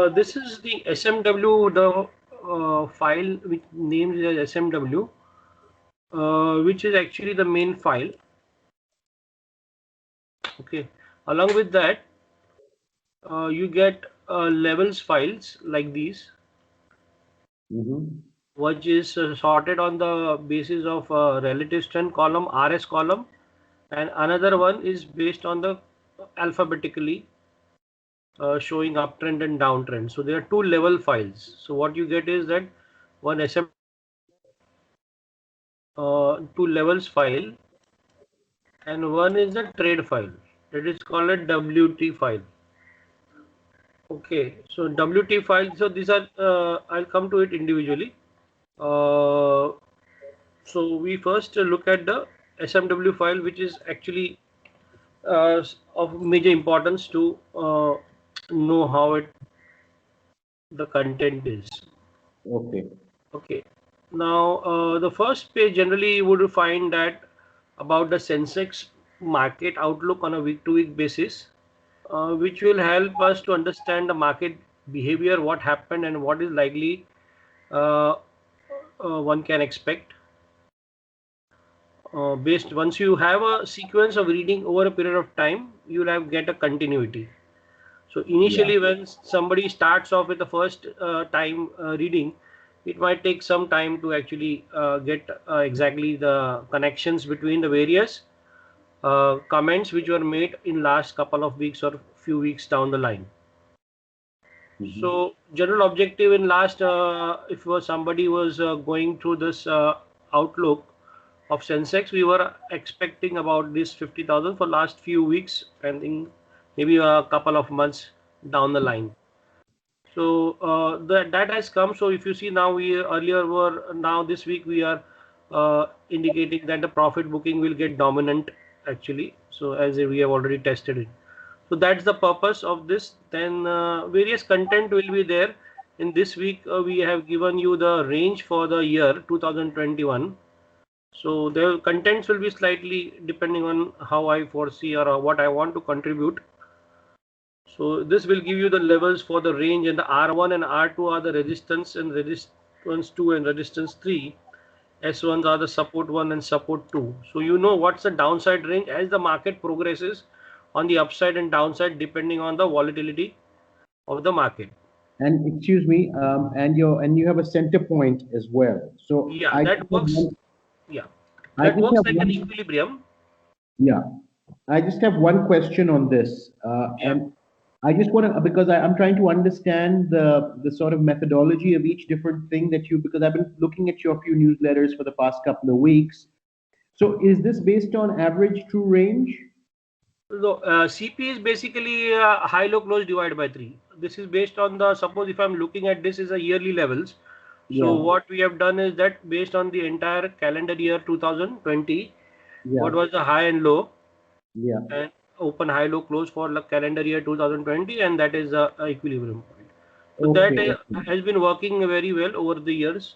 this is the SMW, the file which names as SMW, which is actually the main file. Okay. Along with that, you get levels files like these, which is sorted on the basis of relative strength column, RS column, and another one is based on the alphabetically showing uptrend and downtrend. So there are two level files. So what you get is that one SM two levels file, and one is the trade file. That is called a WT file. Okay, so WT file. So these are I'll come to it individually. So we first look at the SMW file, which is actually of major importance to know how the content is. Okay. Okay. Now the first page generally you would find that about the Sensex market outlook on a week-to-week basis, which will help us to understand the market behavior, what happened, and what is likely one can expect. Based once you have a sequence of reading over a period of time, you will get a continuity. So initially, when somebody starts off with the first time reading, it might take some time to actually get exactly the connections between the various comments which were made in last couple of weeks or few weeks down the line. So general objective in last, if somebody was going through this outlook of Sensex, we were expecting about this 50,000 for last few weeks and in maybe a couple of months down the line. So that has come. So if you see now, we earlier were, now this week we are indicating that the profit booking will get dominant actually. So as we have already tested it. So that's the purpose of this. Then various content will be there. In this week, we have given you the range for the year 2021. So the contents will be slightly depending on how I foresee or what I want to contribute. So this will give you the levels for the range, and the R1 and R2 are the resistance and resistance 2 and resistance 3. S1s are the support 1 and support 2. So you know what's the downside range as the market progresses on the upside and downside depending on the volatility of the market. And excuse me, and you have a center point as well. So yeah, that works. Yeah, I that just works have like an equilibrium. Yeah, I just have one question on this, and I just want to, because I'm trying to understand the sort of methodology of each different thing that you, because I've been looking at your few newsletters for the past couple of weeks. So is this based on average true range? So CP is basically high low close divided by 3. This is based on the, suppose if I'm looking at this is a yearly levels. So what we have done is that based on the entire calendar year 2020, what was the high and low, and open high low close for the calendar year 2020, and that is the equilibrium point. So that has been working very well over the years,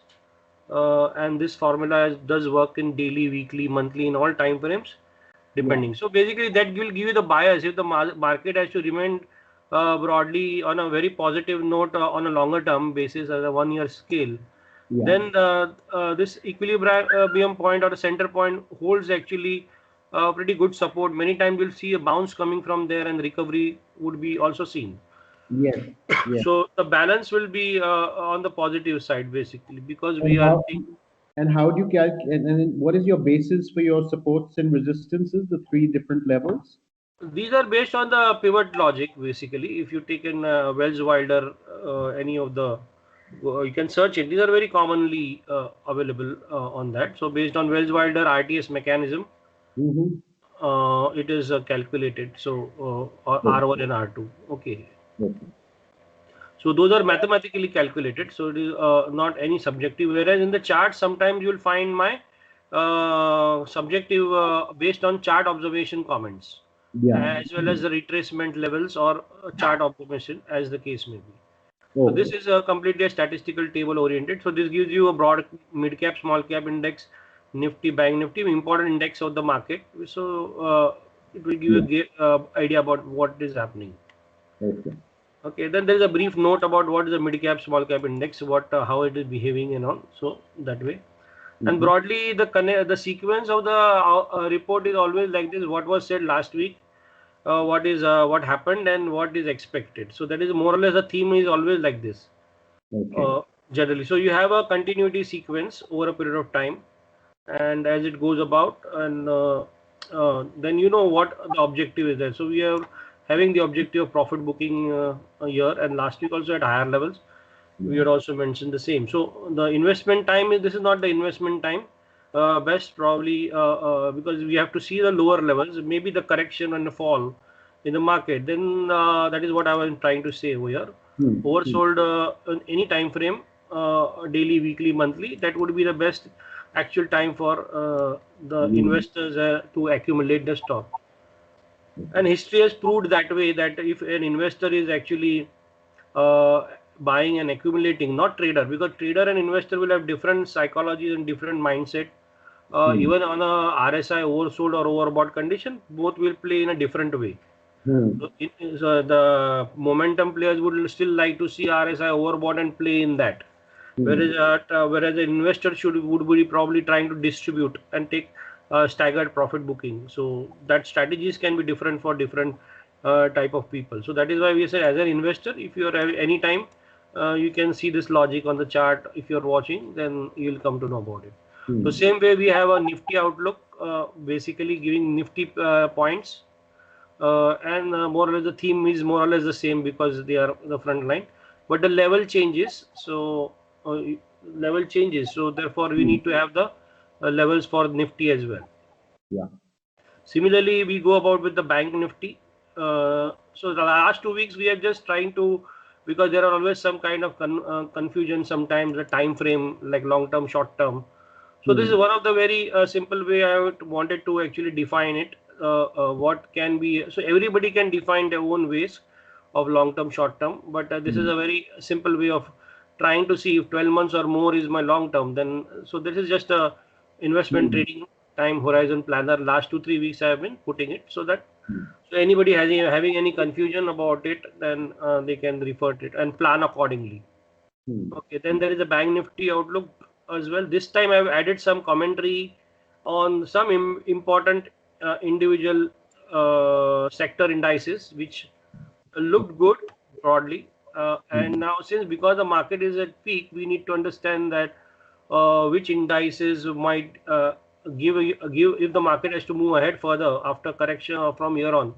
and this formula does work in daily, weekly, monthly, in all time frames depending. So basically that will give you the bias. If the market has to remain broadly on a very positive note on a longer term basis as a 1 year scale, then this equilibrium point or the center point holds actually pretty good support. Many times you'll see a bounce coming from there and recovery would be also seen. So the balance will be on the positive side basically, because we are and how do you calculate, and what is your basis for your supports and resistances, the three different levels? These are based on the pivot logic basically. If you take in Wells Wilder, any of the, you can search it. These are very commonly available on that. So based on Wells Wilder RTS mechanism, it is calculated. So R1 and R2. Okay. So those are mathematically calculated. So it is not any subjective. Whereas in the chart, sometimes you will find my subjective based on chart observation comments, as well as the retracement levels or chart observation, as the case may be. So this is completely a statistical table oriented. So this gives you a broad mid cap, small cap index, Nifty, Bank Nifty, important index of the market. So it will give you a idea about what is happening. Okay, then there is a brief note about what is the mid cap small cap index, what how it is behaving and all. So that way. And broadly, the sequence of the report is always like this: what was said last week, what happened, and what is expected. So that is more or less the theme is always like this, generally. So you have a continuity sequence over a period of time, and as it goes about, and then you know what the objective is there. So we are having the objective of profit booking a year, and last week also at higher levels. We had also mentioned the same. So the investment time is, this is not the investment time. Best probably because we have to see the lower levels, maybe the correction and the fall in the market. Then that is what I was trying to say over here. Oversold in any time frame, daily, weekly, monthly. That would be the best actual time for the investors to accumulate the stock. And history has proved that way, that if an investor is actually buying and accumulating, not trader, because trader and investor will have different psychologies and different mindset. Even on a RSI oversold or overbought condition, both will play in a different way. So the momentum players would still like to see RSI overbought and play in that. Whereas the investor would be probably trying to distribute and take staggered profit booking. So that strategies can be different for different type of people. So that is why we say, as an investor, if you are any time, you can see this logic on the chart. If you are watching, then you will come to know about it. So same way we have a Nifty outlook, basically giving Nifty points, and more or less the theme is more or less the same because they are the front line, but the level changes. So level changes. So therefore we need to have the levels for Nifty as well. Similarly, we go about with the bank Nifty. So the last 2 weeks we are just trying to, because there are always some kind of confusion sometimes, the time frame, like long term, short term. So this is one of the very simple way I wanted to actually define it. What can be, so everybody can define their own ways of long term, short term, but this is a very simple way of trying to see if 12 months or more is my long term. Then so this is just a investment trading time horizon planner. Last 2-3 weeks I have been putting it, so that so anybody having any confusion about it, then they can refer to it and plan accordingly. Okay, then there is a bank Nifty outlook as well. This time I've added some commentary on some important individual sector indices which looked good broadly. And now, since because the market is at peak, we need to understand that which indices might give if the market has to move ahead further after correction or from here on,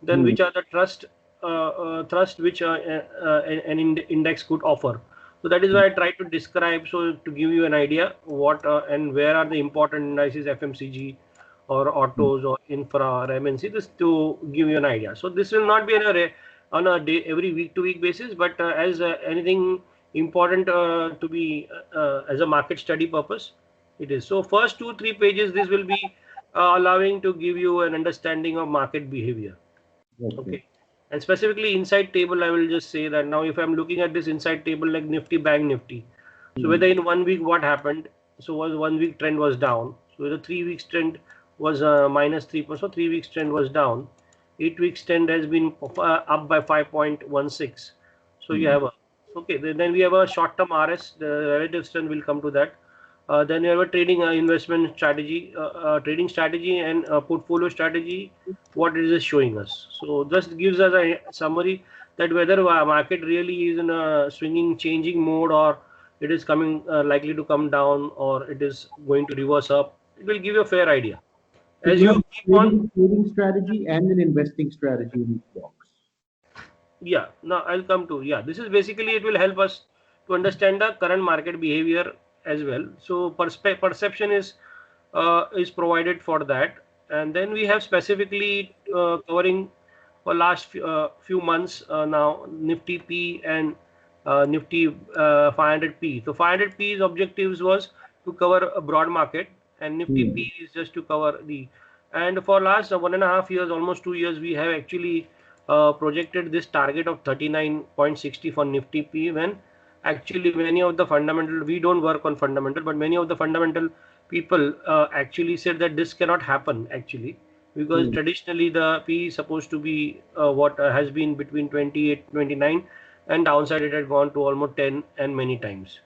then which are the trust which an index could offer. So that is why I try to describe, so to give you an idea what and where are the important indices, FMCG or autos or infra or MNC, this to give you an idea. So this will not be on a day, every week to week basis, but as anything important to be as a market study purpose, it is. So first 2-3 pages, this will be allowing to give you an understanding of market behavior. Okay. And specifically inside table, I will just say that now if I'm looking at this inside table like Nifty, Bank Nifty, so whether in 1 week what happened, so was 1 week trend was down, so the 3 weeks trend was -3%, so 3 weeks trend was down, 8 weeks trend has been up by 5.16. So you have a, okay, then we have a short term RS, the relative strength will come to that. Then you have a trading investment strategy, trading strategy and portfolio strategy, what it is showing us. So this gives us a summary that whether market really is in a swinging, changing mode, or it is coming likely to come down, or it is going to reverse up. It will give you a fair idea. As you keep on trading strategy and an investing strategy in each box. Yeah, now I'll come to, yeah, this is basically, it will help us to understand the current market behavior as well. So perception is provided for that, and then we have specifically covering for last few months now Nifty P and Nifty 500P. So 500P's objectives was to cover a broad market, and Nifty P is just to cover the, and for last 1.5 years, almost 2 years, we have actually projected this target of 39.60 for Nifty P, when actually many of the fundamental, we don't work on fundamental, but many of the fundamental people actually said that this cannot happen actually, because traditionally the P is supposed to be what has been between 28, 29, and downside it had gone to almost 10 and many times.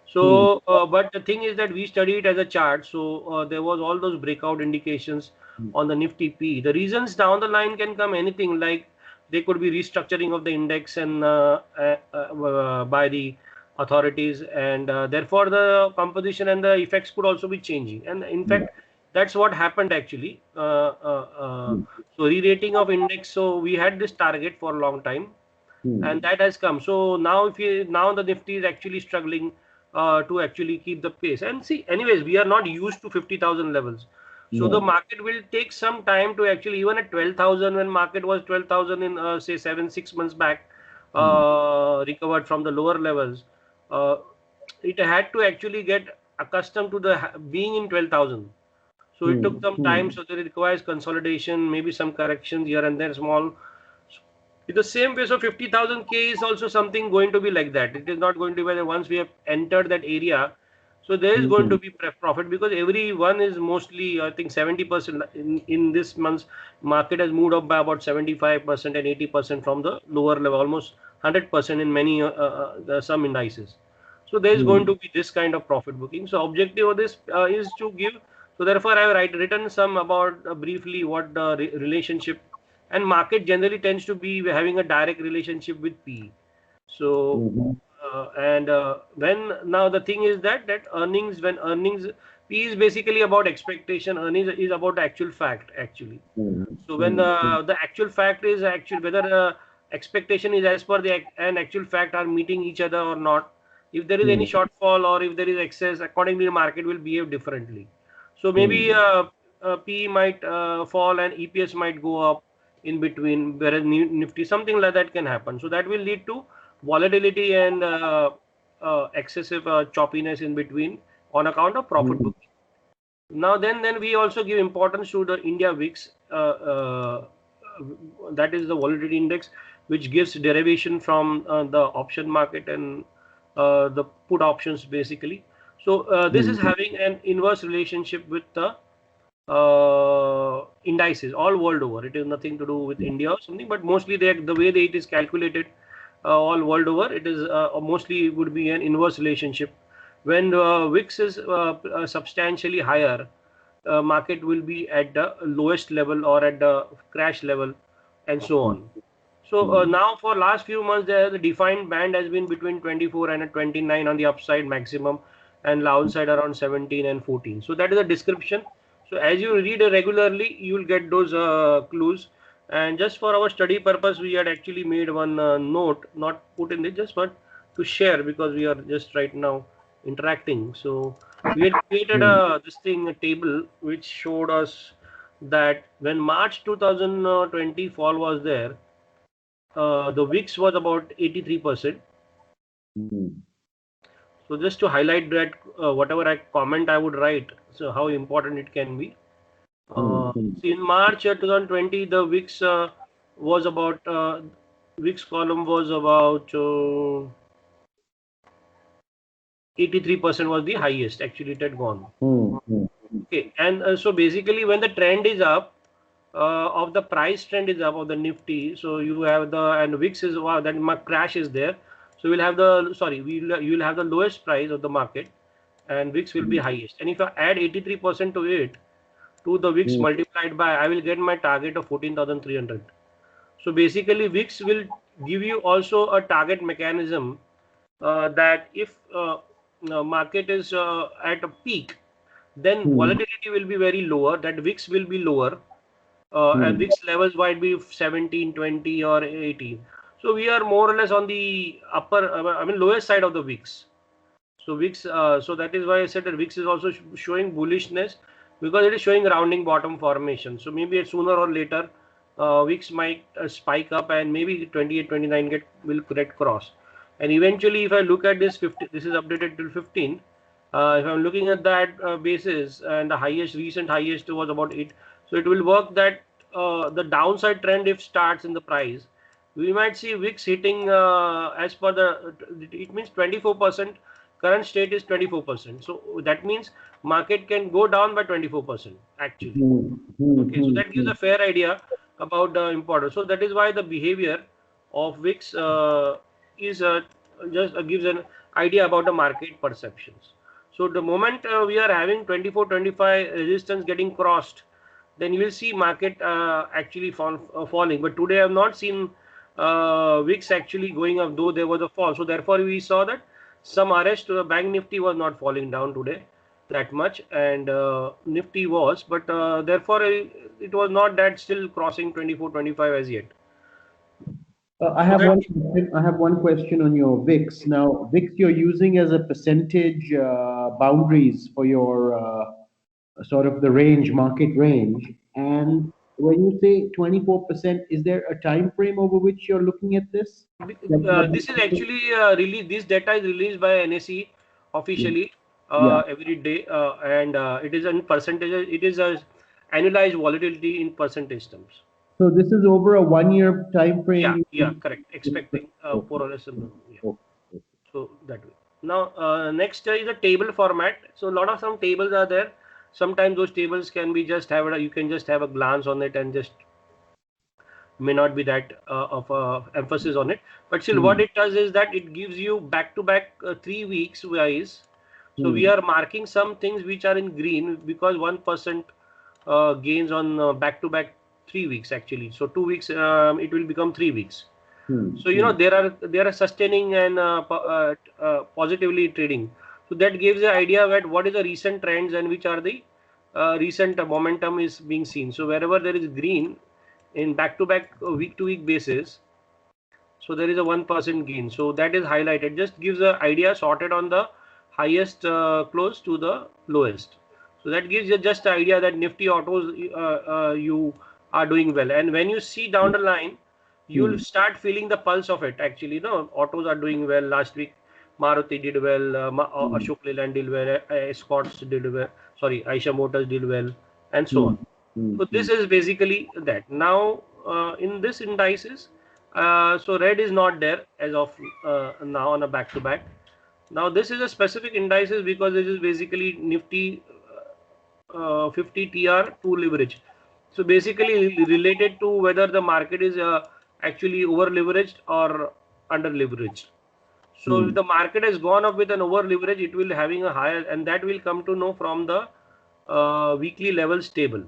So, but the thing is that we study it as a chart. So there was all those breakout indications on the Nifty P. The reasons down the line can come anything, like they could be restructuring of the index and by the authorities, and therefore the composition and the effects could also be changing. And in fact, that's what happened actually. So re-rating of index. So we had this target for a long time, and that has come. So now, if you now the Nifty is actually struggling to actually keep the pace. And see, anyways, we are not used to 50,000 levels. So the market will take some time to actually, even at 12,000, when market was 12,000 in say 6 months back, recovered from the lower levels. It had to actually get accustomed to the being in 12,000. So it took some time. So that it requires consolidation, maybe some corrections here and there, small. In the same way, so 50,000 K is also something going to be like that. It is not going to be that once we have entered that area. So there is going to be profit, because every one is mostly, I think 70% in this month's market has moved up by about 75% and 80% from the lower level, almost 100% in many some indices. So there is going to be this kind of profit booking. So objective of this is to give. So therefore, I have written some about briefly what the relationship, and market generally tends to be having a direct relationship with P. So when now the thing is that earnings, when earnings, P is basically about expectation, earnings is about actual fact actually. So when the actual fact is actually whether expectation is as per the and actual fact are meeting each other or not. If there is any shortfall or if there is excess, accordingly the market will behave differently. So maybe P might fall and EPS might go up in between, whereas Nifty, something like that can happen. So that will lead to volatility and excessive choppiness in between on account of profit booking. Now then we also give importance to the India VIX, that is the volatility index, which gives derivation from the option market and the put options basically. So this is having an inverse relationship with the indices all world over. It is nothing to do with India or something, but mostly the way it is calculated all world over, it is mostly would be an inverse relationship. When VIX is substantially higher, market will be at the lowest level or at the crash level, and so on. So now for last few months, the defined band has been between 24 and 29 on the upside maximum, and downside around 17 and 14. So that is a description. So as you read regularly, you will get those clues. And just for our study purpose, we had actually made one note, not put in it, just but to share, because we are just right now interacting. So we had created a table which showed us that when March 2020 fall was there, the VIX was about 83%. So just to highlight that, whatever I comment I would write, so how important it can be. See, in March 2020, the VIX was about VIX column was about 83% was the highest. Actually, it had gone. Okay, and so basically, when the trend is up, of the price trend is up of the Nifty, so you have the, and VIX is, wow, that crash is there. So we'll have the, sorry, you will have the lowest price of the market, and VIX will be highest. And if I add 83% to it, to the VIX multiplied by, I will get my target of 14,300. So basically, VIX will give you also a target mechanism that if market is at a peak, then volatility will be very lower, that VIX will be lower, and VIX levels might be 17, 20 or 18. So we are more or less on the upper, lowest side of the VIX. So VIX, so that is why I said that VIX is also showing bullishness, because it is showing rounding bottom formation. So maybe sooner or later, VIX might spike up, and maybe 28, 29 will get cross. And eventually, if I look at this 50, this is updated till 15. If I'm looking at that basis, and the recent highest was about 8. So it will work that the downside trend, if starts in the price, we might see VIX hitting as per the, it means 24% current state is 24%. So that means market can go down by 24% actually. Okay, so that gives a fair idea about the importance. So that is why the behavior of VIX is just gives an idea about the market perceptions. So the moment we are having 24-25 resistance getting crossed, then you will see market actually falling. But today I have not seen VIX actually going up, though there was a fall. So therefore we saw that some arrest to the bank Nifty was not falling down today that much, and Nifty was, but therefore it was not that still crossing 24-25 as yet. I have one question. I have one question on your VIX. Now, VIX you're using as a percentage boundaries for your sort of the range, market range. And when you say 24%, is there a time frame over which you're looking at this? This is actually released. This data is released by NSE officially every day, and it is in percentage. It is a annualized volatility in percentage terms. So this is over a 1-year time frame. Yeah, correct. Expecting more or less. So that way. Now next is a table format. So a lot of some tables are there. Sometimes those tables can be just have you can just have a glance on it and just may not be that of emphasis on it, but still what it does is that it gives you back to back 3 weeks wise. So we are marking some things which are in green because 1% gains on back to back 3 weeks actually. So 2 weeks it will become 3 weeks. So you know there are sustaining and positively trading. So that gives the idea that what is the recent trends and which are the recent momentum is being seen. So wherever there is green in back-to-back week-to-week basis, so there is a 1% gain. So that is highlighted. Just gives the idea sorted on the highest close to the lowest. So that gives you just the idea that Nifty autos you are doing well. And when you see down the line, you'll start feeling the pulse of it. Actually, autos are doing well. Last week, Maruti did well, Ashok Leyland did well, Escorts did well. Sorry, Eicher Motors did well, and so on. So this is basically that. Now in this indices, so red is not there as of now on a back-to-back. Now this is a specific indices because this is basically Nifty 50 TR2 leverage. So basically related to whether the market is actually over leveraged or under leveraged. So if the market has gone up with an over leverage, it will having a higher, and that will come to know from the weekly levels table.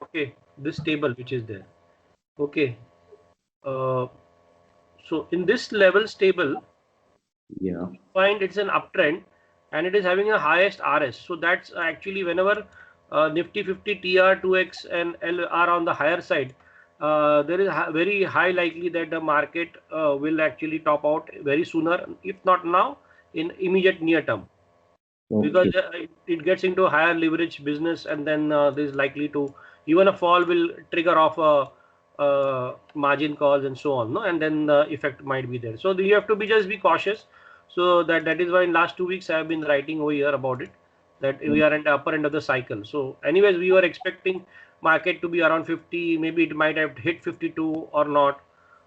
Okay, this table which is there. Okay, so in this levels table, find it's an uptrend and it is having a highest RS. So that's actually whenever Nifty 50 TR 2X and L are on the higher side, there is very high likely that the market will actually top out very sooner, if not now, in immediate near term. Because it gets into a higher leverage business, and then there's likely to even a fall will trigger off margin calls and so on, no? And then the effect might be there. So you have to just be cautious. So that is why in last 2 weeks I have been writing over here about it, that we are at the upper end of the cycle. So anyways, we were expecting market to be around 50, maybe it might have hit 52 or not.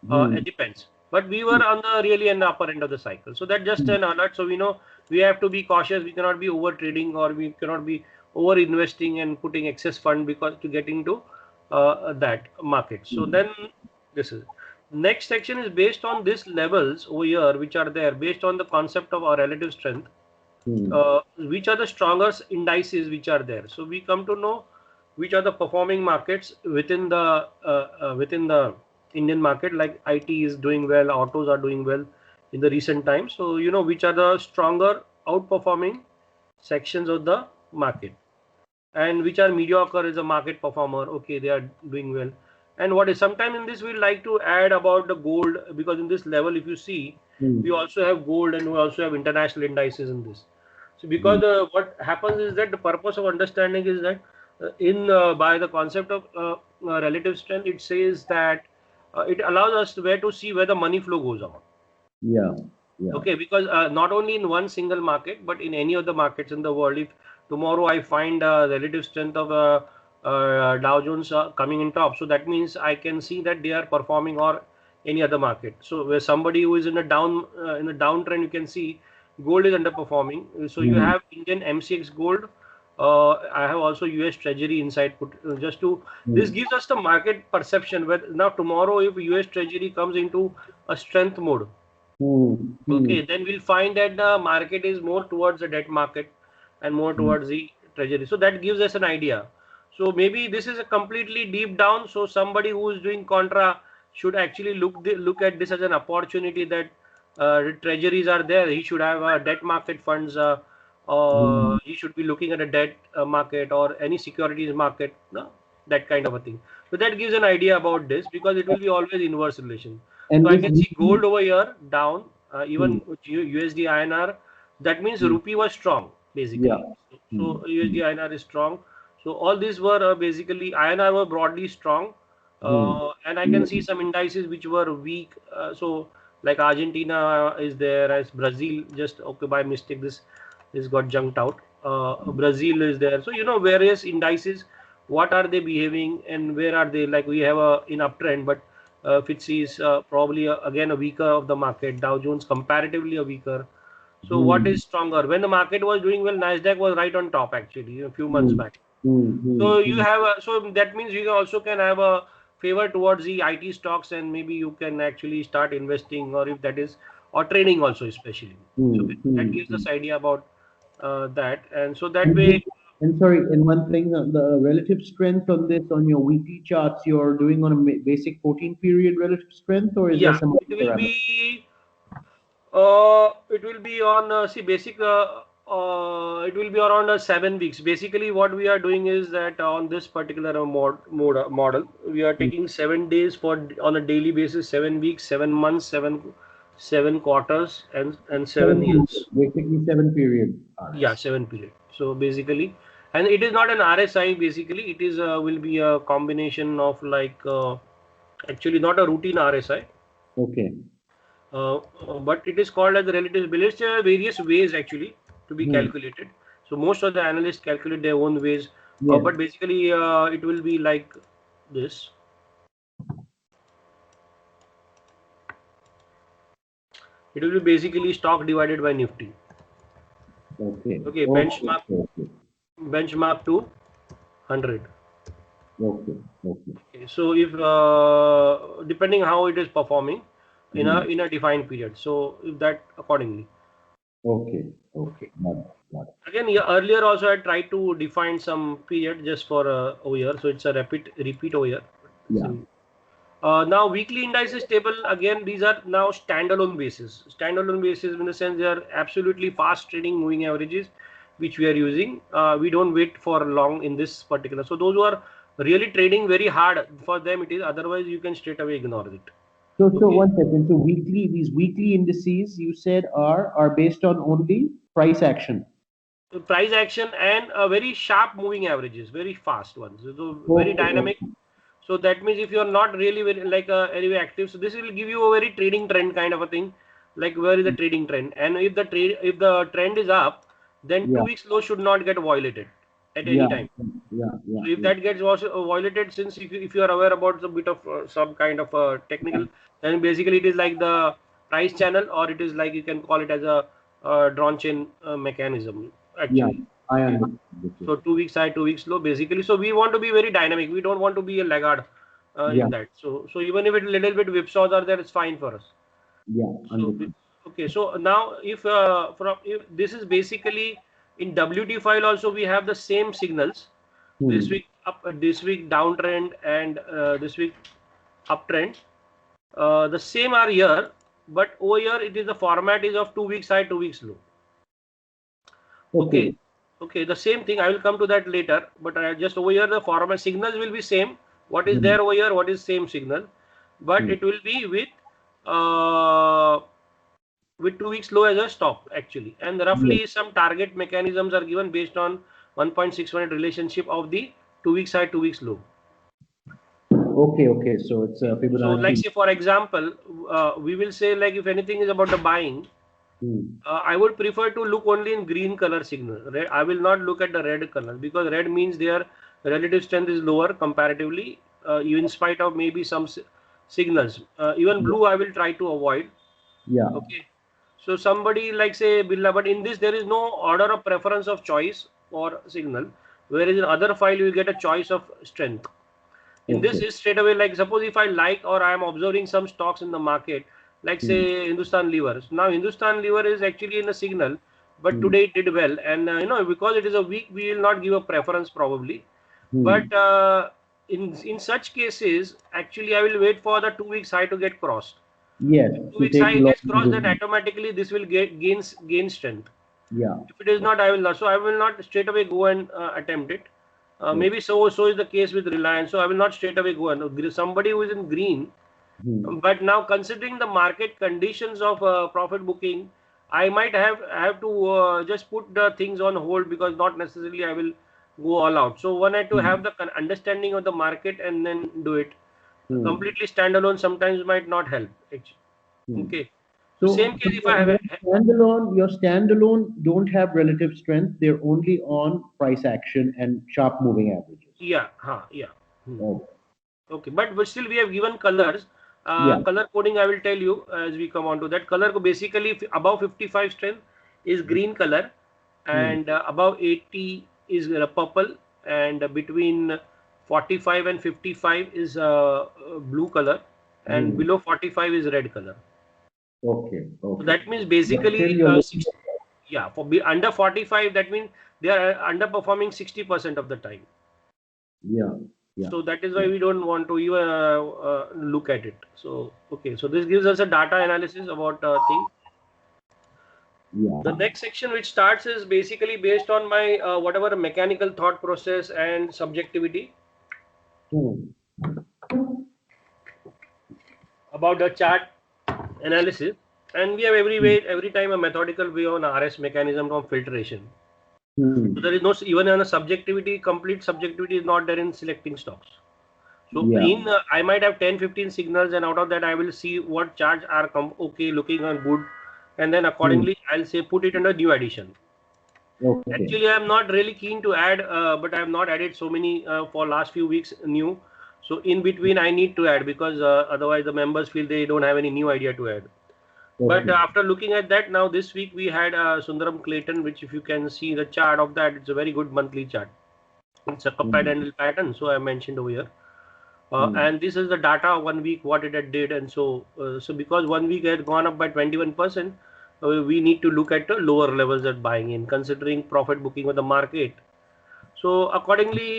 It depends. But we were on the really in the upper end of the cycle. So that's just an alert. So we know we have to be cautious. We cannot be over trading, or we cannot be over investing and putting excess fund because to get into that market. So then this is next section is based on these levels over here, which are there based on the concept of our relative strength. Which are the strongest indices which are there. So we come to know which are the performing markets within the Indian market, like IT is doing well, autos are doing well in the recent times. So you know which are the stronger outperforming sections of the market, and which are mediocre as a market performer. Okay, they are doing well. And what is sometime in this we like to add about the gold, because in this level if you see we also have gold and we also have international indices in this. So because what happens is that the purpose of understanding is that by the concept of relative strength, it says that it allows us to see where the money flow goes on. Okay, because not only in one single market, but in any of the markets in the world, if tomorrow I find relative strength of Dow Jones coming in top, so that means I can see that they are performing or any other market. So where somebody who is in a downtrend, you can see gold is underperforming. So you have Indian MCX gold. I have also US Treasury inside put just to this gives us the market perception where now tomorrow if US Treasury comes into a strength mode, okay, then we'll find that the market is more towards the debt market and more towards the treasury. So that gives us an idea. So maybe this is a completely deep down. So somebody who is doing contra should actually look at this as an opportunity that treasuries are there. He should have debt market funds. He should be looking at a debt market or any securities market, no? That kind of a thing. So that gives an idea about this because it will be always inverse relation. And So I this can see gold over here down, even Hmm. USD INR. That means rupee was strong basically. Yeah. So USD INR is strong. So all these were basically INR were broadly strong, and I can see some indices which were weak. So like Argentina is there, as Brazil just okay by mistake this got junked out. Brazil is there. So various indices, what are they behaving and where are they? Like we have a in uptrend, but FTSE is probably again a weaker of the market. Dow Jones comparatively a weaker. So what is stronger? When the market was doing well, Nasdaq was right on top actually a few months back. So you have so that means you also can have a favor towards the IT stocks and maybe you can actually start investing or if that is or trading also especially. So that gives us idea about that, and so that way. And sorry, and one thing, the relative strength on this on your weekly charts, you're doing on a basic 14 period relative strength, or is there Yeah, some it other will parameter? be it will be on see basic it will be around 7 weeks. Basically what we are doing is that on this particular model we are taking 7 days for on a daily basis, 7 weeks, 7 months, seven quarters, and 7 years. Basically 7 period Yeah, RS. 7 period. So basically, and it is not an RSI. Basically, it is will be a combination of like actually not a routine RSI, Okay. but it is called as the relative bill. There are various ways actually to be Hmm. calculated. So most of the analysts calculate their own ways, Yes. but basically it will be like this. It will be basically stock divided by Nifty. Okay. Okay, Okay. Okay. benchmark to 100. Okay. Okay. Okay, so if depending how it is performing in a Hmm. defined period, so if that accordingly. Okay. Okay. Okay. Got it. Got it. Again, yeah, earlier also I tried to define some period just for over here, so it's a repeat over here. Yeah. Now weekly indices table, again these are now standalone basis. Standalone basis in the sense they are absolutely fast trading moving averages, which we are using. We don't wait for long in this particular. So those who are really trading very hard, for them it is. Otherwise you can straight away ignore it. So Okay. one second. So these weekly indices you said are based on only price action. Price action and very sharp moving averages, very fast ones, so very Okay. dynamic. Okay. So that means if you are not really very like anyway active, so this will give you a very trading trend kind of a thing, like where is the trading trend, and if the trend is up, then Yeah. 2 weeks low should not get violated at any Yeah. time. Yeah. Yeah. So if Yeah. that gets also violated, since if you are aware about a bit of some kind of technical, then basically it is like the price channel, or it is like you can call it as a drawn chain mechanism Yeah. actually. I Okay. understand. Okay. So 2 weeks high, 2 weeks low, basically. So we want to be very dynamic. We don't want to be a laggard Yeah. in that. So even if it little bit whipsaws are there, it's fine for us. Yeah. So Understood. okay. So now if this is basically in WT file also we have the same signals. This Hmm. week up, this week downtrend, and this week uptrend. The same are here, but over here it is the format is of 2 weeks high, 2 weeks low. Okay. Okay, okay, the same thing. I will come to that later. But just over here, the format signals will be same. What is Hmm. there over here? What is same signal? But Hmm. it will be uh, with 2 weeks low as a stop actually, and Yes. roughly some target mechanisms are given based on 1.61 relationship of the 2 weeks high, 2 weeks low. Okay. Okay. So it's Okay. So like Fibonacci. say for example, we will say like if anything is about the buying. Hmm. I would prefer to look only in green color signal. Red, I will not look at the red color because red means their relative strength is lower comparatively, in spite of maybe some signals. Even Yeah. blue I will try to avoid. Yeah. Okay. So somebody like say Birla, but in this there is no order of preference of choice or signal, whereas in other file you get a choice of strength. In this Okay. is straight away, like suppose if I like or I am observing some stocks in the market, like say Hindustan Lever. Now Hindustan Lever is actually in a signal, but Hmm. today it did well, and because it is a week, we will not give a preference probably. Hmm. But in such cases, actually I will wait for the 2 weeks high to get crossed. Yes, If two to weeks take high long. gets crossed, then automatically this will gain strength. Yeah. If it is not, I will not. So I will not straight away go and attempt it. Okay. Maybe so is the case with Reliance. So I will not straight away go and somebody who is in green. Hmm. But now considering the market conditions of profit booking, I might have to just put the things on hold, because not necessarily I will go all out. So one had to Hmm. have the understanding of the market and then do it. Hmm. Completely standalone sometimes might not help. Hmm. Okay. So So, same so case if I have your standalone don't have relative strength. They're only on price action and sharp moving averages. yeah. Hmm. Oh, Okay, but still we have given colors. yeah. Color coding I will tell you as we come on to that. Color basically above 55 strength is green color, Hmm. and above 80 is purple, and between 45 and 55 is blue color, and Hmm. below 45 is red color. Okay. So Okay. that means But still, basically you're looking. yeah, for under 45, that means they are underperforming 60% of the time. Yeah. Yeah. So that is why Yeah. we don't want to even look at it. So okay, so this gives us a data analysis about thing. The Yeah. next section which starts is basically based on my whatever mechanical thought process and subjectivity Hmm. about the chart analysis, and we have Hmm. every time a methodical way on RS mechanism from filtration. So Hmm. there is no, even on a subjectivity, complete subjectivity is not there in selecting stocks. So Yeah. in I might have 10-15 signals, and out of that I will see what charts are okay, looking on good, and then Hmm. accordingly I'll say put it under new addition. Okay. Actually, I am not really keen to add, but I have not added so many for last few weeks new. So in between I need to add, because otherwise the members feel they don't have any new idea to add. But Okay. after looking at that, now this week we had Sundaram Clayton, which if you can see the chart of that, it's a very good monthly chart. It's a cup Hmm. handle pattern, so I mentioned over here. Hmm. And this is the data 1 week what it had did, and so because 1 week had gone up by 21%, we need to look at the lower levels at buying in, considering profit booking of the market. So accordingly,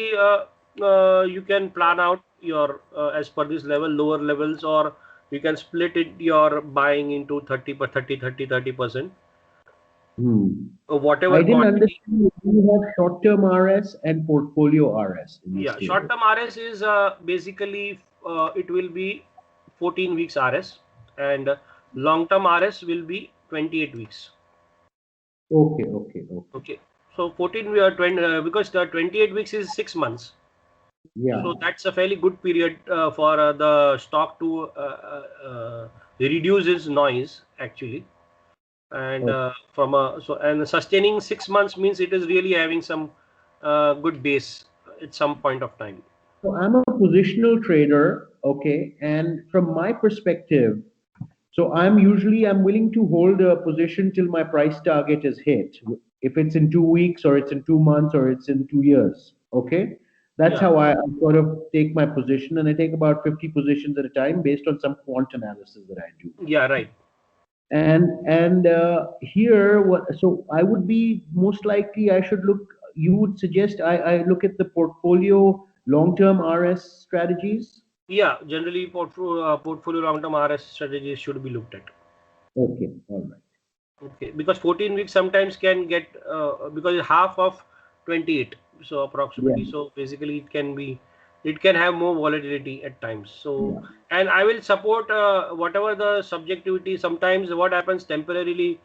you can plan out your as per this level lower levels, or you can split it your buying into 30 per 30%, Hmm. I whatever didn't quantity. understand if you have short-term RS and portfolio RS in this Yeah, short table. term RS is basically it will be 14 weeks RS, and long term RS will be 28 weeks. Okay, okay, okay. Okay, so 14 we are 20 because the 28 weeks is 6 months. Yeah, So that's a fairly good period for the stock to reduce its noise actually, and okay. and sustaining 6 months means it is really having some good base at some point of time. So I'm a positional trader, okay, and from my perspective, so I'm willing to hold a position till my price target is hit. If it's in 2 weeks or it's in 2 months or it's in 2 years, okay. That's Yeah, how I sort of take my position, and I take about 50 positions at a time based on some quant analysis that I do. yeah, right. And here, so I would be most likely I should look. You would suggest I look at the portfolio long-term RS strategies. Yeah, generally portfolio long-term RS strategies should be looked at. Okay, all right. Okay, because 14 weeks sometimes can get because it's half of 28, so Yeah, approximately. So basically, it can have more volatility at times. So, yeah. and I will support whatever the subjectivity. Sometimes what happens temporarily,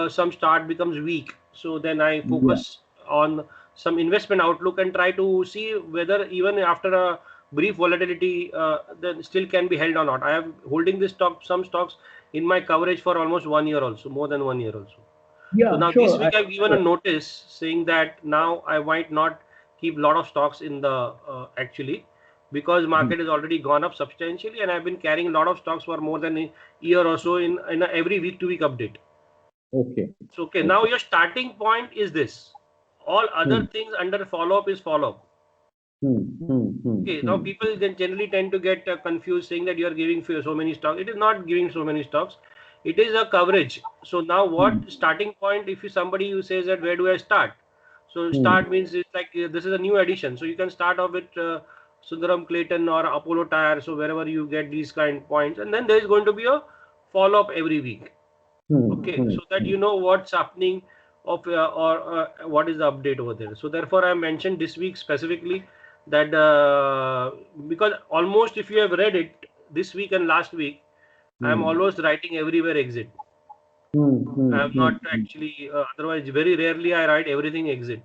some start becomes weak. So then I Yeah. focus on some investment outlook and try to see whether even after a brief volatility, then still can be held or not. I am holding this stock, some stocks in my coverage for almost 1 year also, more than 1 year also. So Yeah, now this sure. week I've given a notice saying that now I might not keep lot of stocks in the actually, because Mhm. market has already gone up substantially, and I've been carrying a lot of stocks for more than a year or so in a every week to week update. Okay. So, okay, now your starting point is this. All other things under follow-up is follow-up. Okay, now people then generally tend to get confused saying that you are giving so many stocks. It is not giving so many stocks. It is a coverage. So now what starting point, if you somebody who says that where do I start? So start means it's like this is a new addition. So you can start off with Sundaram Clayton or Apollo Tyre. So wherever you get these kind points, and then there is going to be a follow-up every week. Okay, so that you know what's happening of or what is the update over there. So therefore I mentioned this week specifically that because almost if you have read it this week and last week, I'm almost writing everywhere exit. I'm not actually otherwise very rarely I write everything exit.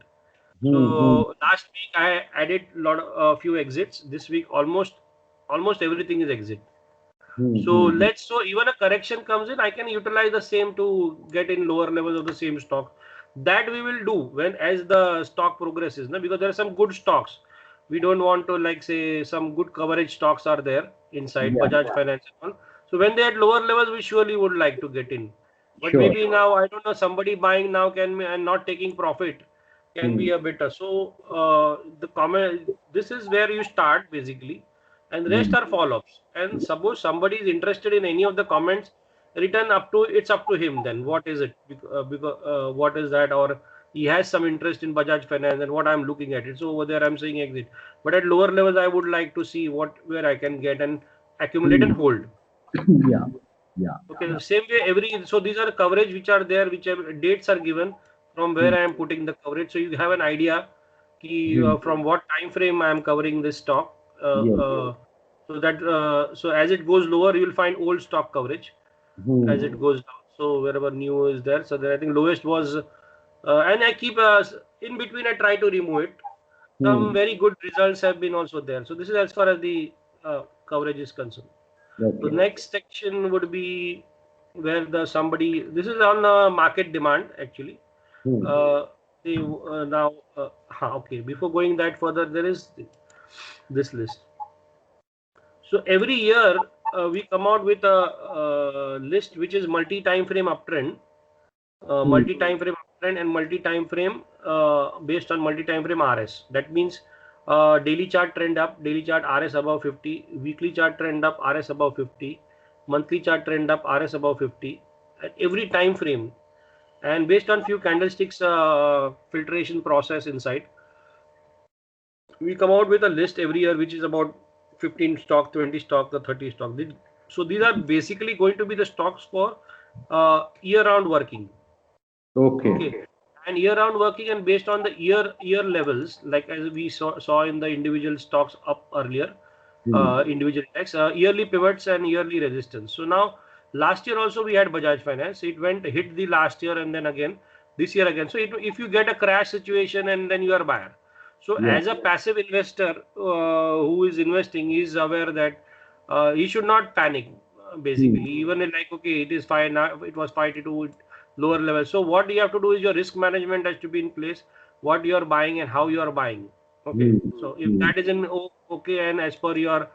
So last week I added a few exits. This week almost everything is exit. So even a correction comes in, I can utilize the same to get in lower levels of the same stock. That we will do when as the stock progresses, no? Because there are some good stocks. We don't want to like say some good coverage stocks are there inside Bajaj Finance and all. So when they're at lower levels, we surely would like to get in. But maybe now I don't know, somebody buying now can be and not taking profit can be a better. So the comment this is where you start basically, and rest are follow-ups. And suppose somebody is interested in any of the comments, written up to it's up to him. Then what is it? Because what is that? Or he has some interest in Bajaj Finance and what I'm looking at it. So over there I'm saying exit. But at lower levels, I would like to see where I can get and accumulate and hold. Okay, the same way so these are the coverage which are there, whichever dates are given from where I am putting the coverage. So you have an idea from what time frame I am covering this stock. So as it goes lower, you will find old stock coverage as it goes down. So wherever new is there, so then I think lowest was, and I keep in between. I try to remove it. Some very good results have been also there. So this is as far as the coverage is concerned. The next section would be where this is on market demand actually. Okay, before going that further, there is this list. So every year we come out with a list which is multi-time frame uptrend, multi-time frame uptrend and multi-time frame based on multi-time frame RS. That means daily chart trend up, daily chart RS above 50, weekly chart trend up, RS above 50, monthly chart trend up, RS above 50 at every time frame. And based on few candlesticks filtration process inside, we come out with a list every year which is about 15 stock, 20 stock, the 30 stock. So these are basically going to be the stocks for year-round working. Okay. And year-round working, and based on the year levels, like as we saw in the individual stocks up earlier, individual index, yearly pivots and yearly resistance. So now last year also we had Bajaj Finance. It hit the last year and then again this year again. So if you get a crash situation and then you are buyer. So as a passive investor who is investing, he is aware that he should not panic. Basically, even like okay, it is fine now. It was 5 to lower level. So what you have to do is your risk management has to be in place. What you are buying and how you are buying. Okay. So if that is in okay and as per your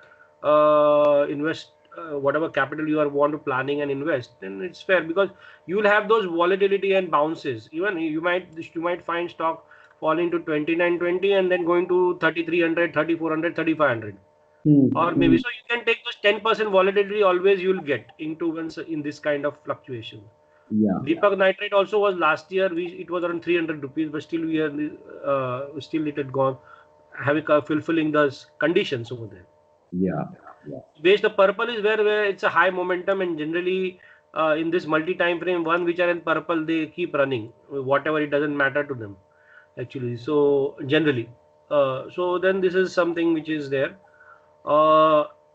whatever capital you are want to planning and invest, then it's fair because you will have those volatility and bounces. Even you might find stock falling to 29.20 and then going to 3,300, 3,400, 3,500. Or maybe so you can take those 10% volatility always you will get into once in this kind of fluctuation. Deepak Nitrite also was last year. It was around 300 rupees, but still still it had gone fulfilling those conditions over there. Based the purple is where it's a high momentum, and generally in this multi-time frame one which are in purple they keep running whatever, it doesn't matter to them actually. So generally, so then this is something which is there.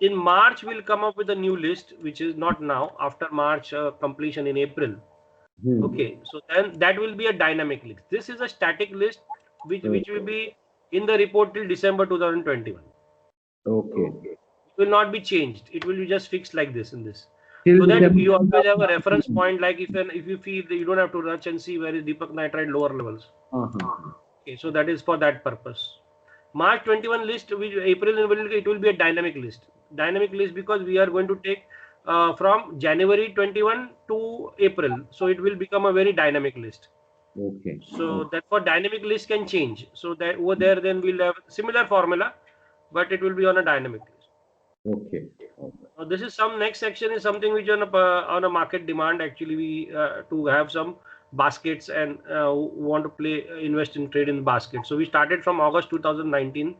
In March we'll come up with a new list which is not now, after March completion in April. Okay, so then that will be a dynamic list. This is a static list which will be in the report till December 2021. Okay. It will not be changed. It will be just fixed like this in this. So that you always have a reference point, like if you feel that you don't have to rush and see where is Deepak Nitrite lower levels. Okay, so that is for that purpose. March 21 list, which April it will be a dynamic list. Dynamic list because we are going to take from January 21 to April. So it will become a very dynamic list. Okay. So that for dynamic list can change. So that over there, then we'll have similar formula, but it will be on a dynamic list. Okay. This is some next section is something which on a market demand actually we to have some baskets and want to play invest in trade in basket. So we started from August 2019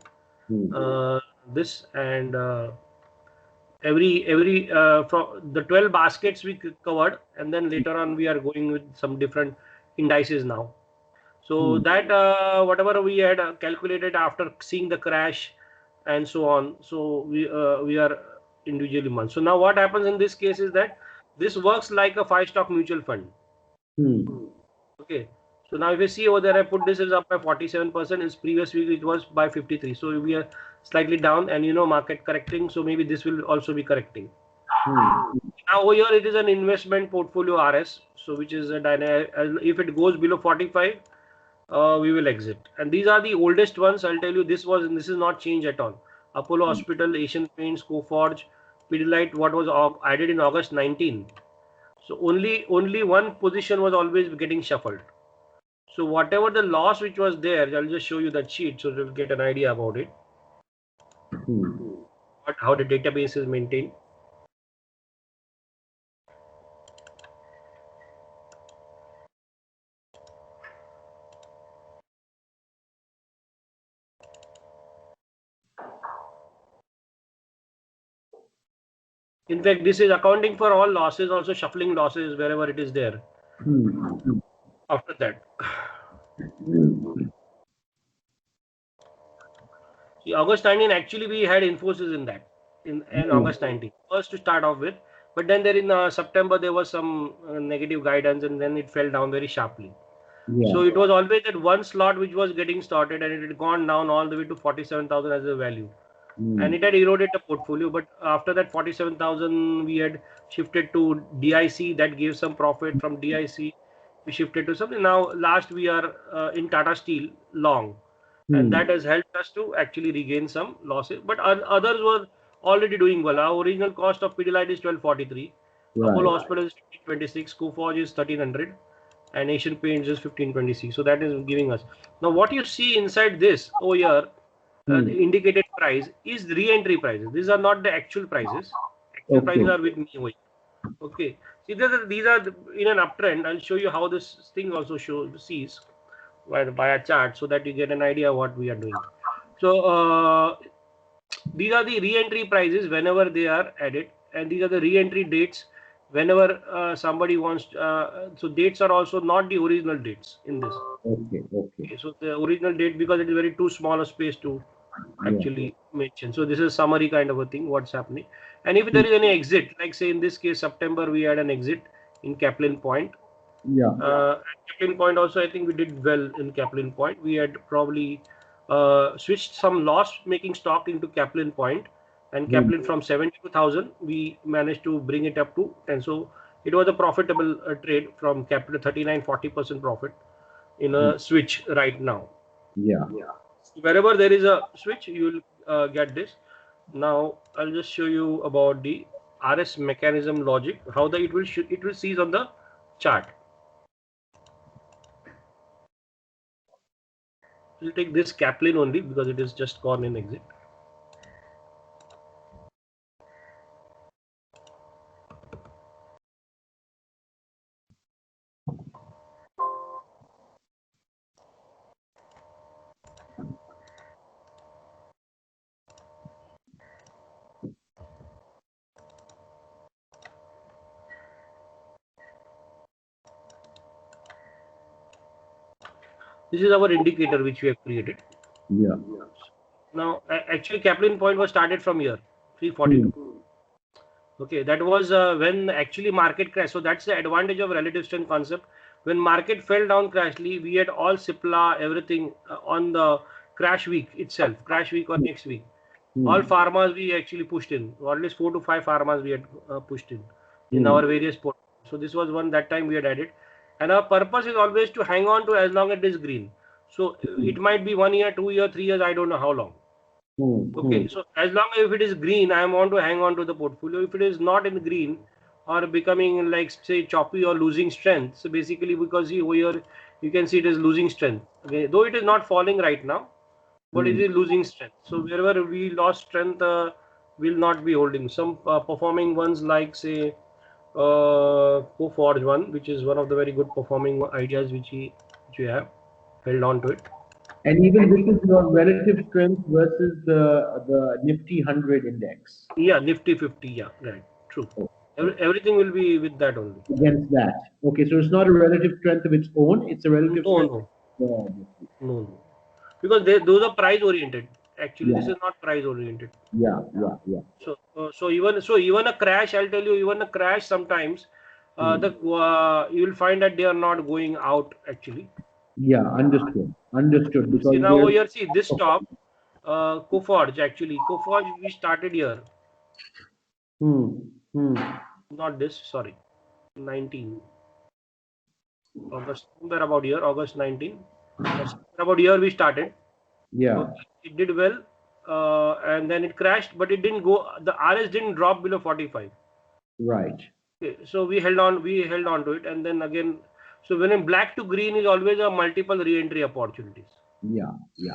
this and every from the 12 baskets we covered, and then later on we are going with some different indices now. So that whatever we had calculated after seeing the crash and so on, so we are individually months. So now what happens in this case is that this works like a 5-stock mutual fund. Okay. So now if you see over there, I put this is up by 47%. Its previous week it was by 53. So we are slightly down, and market correcting. So maybe this will also be correcting. Now over here it is an investment portfolio RS. So which is a if it goes below 45. We will exit, and these are the oldest ones. I'll tell you, this is not changed at all. Apollo Hospital, Asian Paints, Coforge, Pidilite, what was added in August 19. So only one position was always getting shuffled. So whatever the loss which was there, I'll just show you that sheet so you'll get an idea about it. How the database is maintained. In fact, this is accounting for all losses, also shuffling losses wherever it is there. After that, see, August 19 actually we had Infosys in that in August 19 first to start off with, but then there in September there was some negative guidance, and then it fell down very sharply. So it was always that one slot which was getting started, and it had gone down all the way to 47,000 as a value. And it had eroded the portfolio, but after that 47,000 we had shifted to DIC, that gave some profit. From DIC we shifted to something. Now last we are in Tata Steel long, and that has helped us to actually regain some losses, but others were already doing well. Our original cost of Pidilite is 1243, Apollo Hospital is 1526, Coforge is 1300, and Asian Paints is 1526. So that is giving us. Now what you see inside this over here, the indicated price is re-entry prices. These are not the actual prices. Actual prices are with me over here. Okay. See, these are in an uptrend. I'll show you how this thing also sees by a chart so that you get an idea what we are doing. So these are the re-entry prices whenever they are added, and these are the re-entry dates whenever somebody wants. So dates are also not the original dates in this. Okay. So the original date, because it is very too small a space to actually mention. So this is summary kind of a thing, what's happening. And if there is any exit, like say in this case September we had an exit in Kaplan Point. Kaplan Point also, I think we did well in Kaplan Point. We had probably switched some loss-making stock into Kaplan Point, and Kaplan from 72,000 we managed to bring it up to, and so it was a profitable trade from Kaplan, 39-40% profit in a switch right now. Wherever there is a switch, you will get this. Now I'll just show you about the RS mechanism logic, how it will seize on the chart. We'll take this Kaplan only because it is just gone in exit. This is our indicator which we have created. Now, actually, Kaplan Point was started from here, 342. Okay, that was when actually market crashed. So that's the advantage of relative strength concept. When market fell down crashly, we had all Cipla, everything on the crash week itself, crash week or next week. All pharmas we actually pushed in, or at least 4 to 5 pharmas we had pushed in our various portfolios. So this was one that time we had added. And our purpose is always to hang on to as long as it is green. So it might be 1 year, 2 years, 3 years, I don't know how long. Okay, so as long as if it is green, I want to hang on to the portfolio. If it is not in green or becoming like say choppy or losing strength, so basically because here you can see it is losing strength. Okay, though it is not falling right now, but it is losing strength. So wherever we lost strength, will not be holding. Some performing ones like say Coforge one, which is one of the very good performing ideas which we have held on to it. And even this is your relative strength versus the Nifty 100 index. Yeah, Nifty 50. Yeah, right. True. Everything will be with that only. Against that. Okay, so it's not a relative strength of its own, it's a relative No, strength. no, No. no. Because those are price oriented. Actually, Yeah. this is not price oriented. Yeah. So even a crash, I'll tell you, even a crash sometimes, you will find that they are not going out actually. Yeah, understood. See Because now they're over here, see this top, Coforge actually. Coforge we started here, hmm, hmm. not this. Sorry, 19 August, somewhere about here, August 19. Somewhere about here we started. Yeah, Okay, it did well, and then it crashed, but it didn't go. The RS didn't drop below 45. right. Okay, so we held on. We held on to it, and then again. So when in black to green is always a multiple re-entry opportunities. Yeah.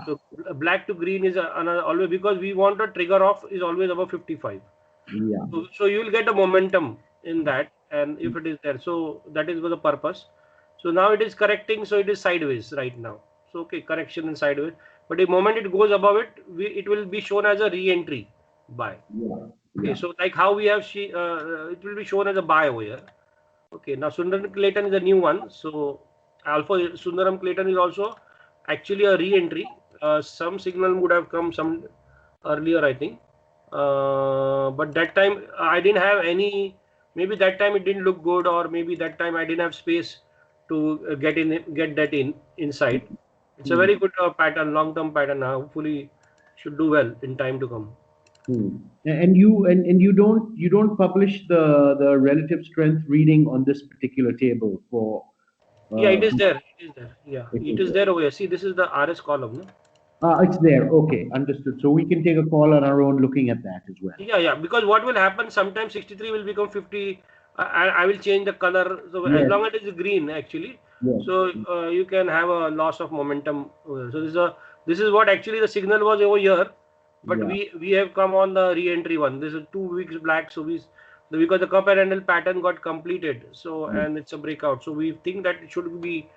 So black to green is another always because we want a trigger off is always above 55. Yeah. So you will get a momentum in that, and if it is there, so that is the purpose. So now it is correcting, so it is sideways right now. So okay, correction in sideways, but the moment it goes above it, it will be shown as a re-entry buy. Okay, so like how we have it will be shown as a buy over here. Okay, now Sundaram Clayton is a new one. So Alpha Sundaram Clayton is also actually a re-entry. Some signal would have come some earlier, I think. But that time I didn't have any. Maybe that time it didn't look good, or maybe that time I didn't have space to get that inside. It's a very good pattern, long-term pattern. Hopefully, should do well in time to come. And you don't publish the relative strength reading on this particular table for Yeah, it uh, is there. It is there. Yeah, it is there over here. See, this is the RS column. No? it's there. Okay, understood. So we can take a call on our own looking at that as well. Yeah. Because what will happen? Sometimes 63 will become 50. I will change the color. So as Yes. long as it is green, actually, Yes. so you can have a loss of momentum. So this is what actually the signal was over here, but Yeah. we have come on the re-entry one. This is 2 weeks black. So because the cup and handle pattern got completed. So and it's a breakout. So we think that it should be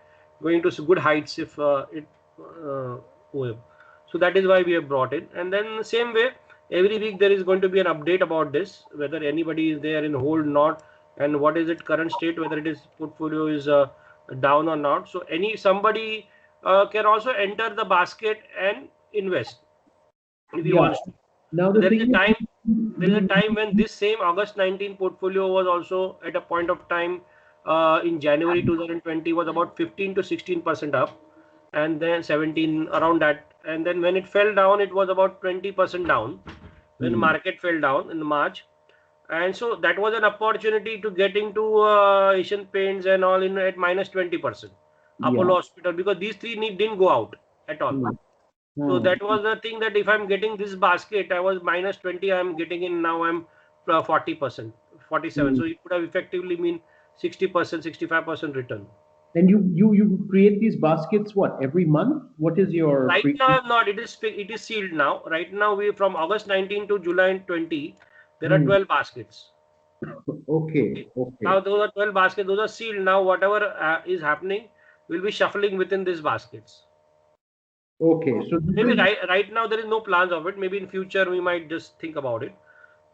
going to good heights if it. Uh, so that is why we have brought it. And then same way, every week there is going to be an update about this, whether anybody is there in hold not, and what is it current state, whether it is portfolio is down or not. So somebody can also enter the basket and invest if he Yeah. wants to. Now So the thing is, there is a time when this same August 19 portfolio was also at a point of time in January 2020 was about 15 to 16% up, and then 17 around that, and then when it fell down, it was about 20% down when the market fell down in March, and so that was an opportunity to get into Asian Paints and all in at minus 20%, yeah. Apollo Hospital, because these three didn't go out at all. So that was the thing that if I'm getting this basket, I was minus 20, I'm getting in now, I'm 40%, 47. So it would have effectively mean 60%, 65% return. And you create these baskets what every month? What is your Right now, frequency? I'm not. It is sealed now. Right now, we from August 19 to July 20, there are 12 baskets. Okay. Okay. Now those are 12 baskets. Those are sealed. Now whatever is happening, will be shuffling within these baskets. Okay. So this Maybe is right now there is no plans of it. Maybe in future we might just think about it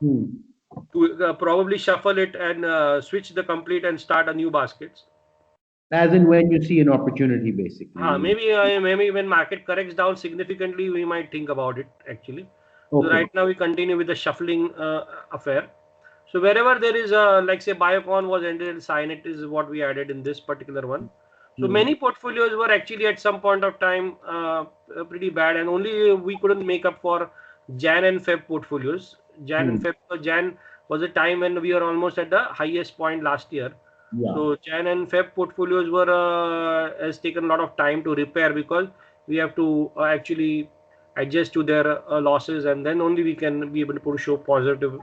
to probably shuffle it and switch the complete and start a new baskets. as in when you see an opportunity, basically. Maybe when market corrects down significantly, we might think about it actually. So Okay. right now we continue with the shuffling affair. So wherever there is like say Biocon was ended, Cyanit is what we added in this particular one. So many portfolios were actually at some point of time pretty bad, and only we couldn't make up for Jan and Feb portfolios. Jan was a time when we were almost at the highest point last year. Yeah. So Jan and Feb portfolios were has taken a lot of time to repair because we have to actually adjust to their losses, and then only we can be able to show positive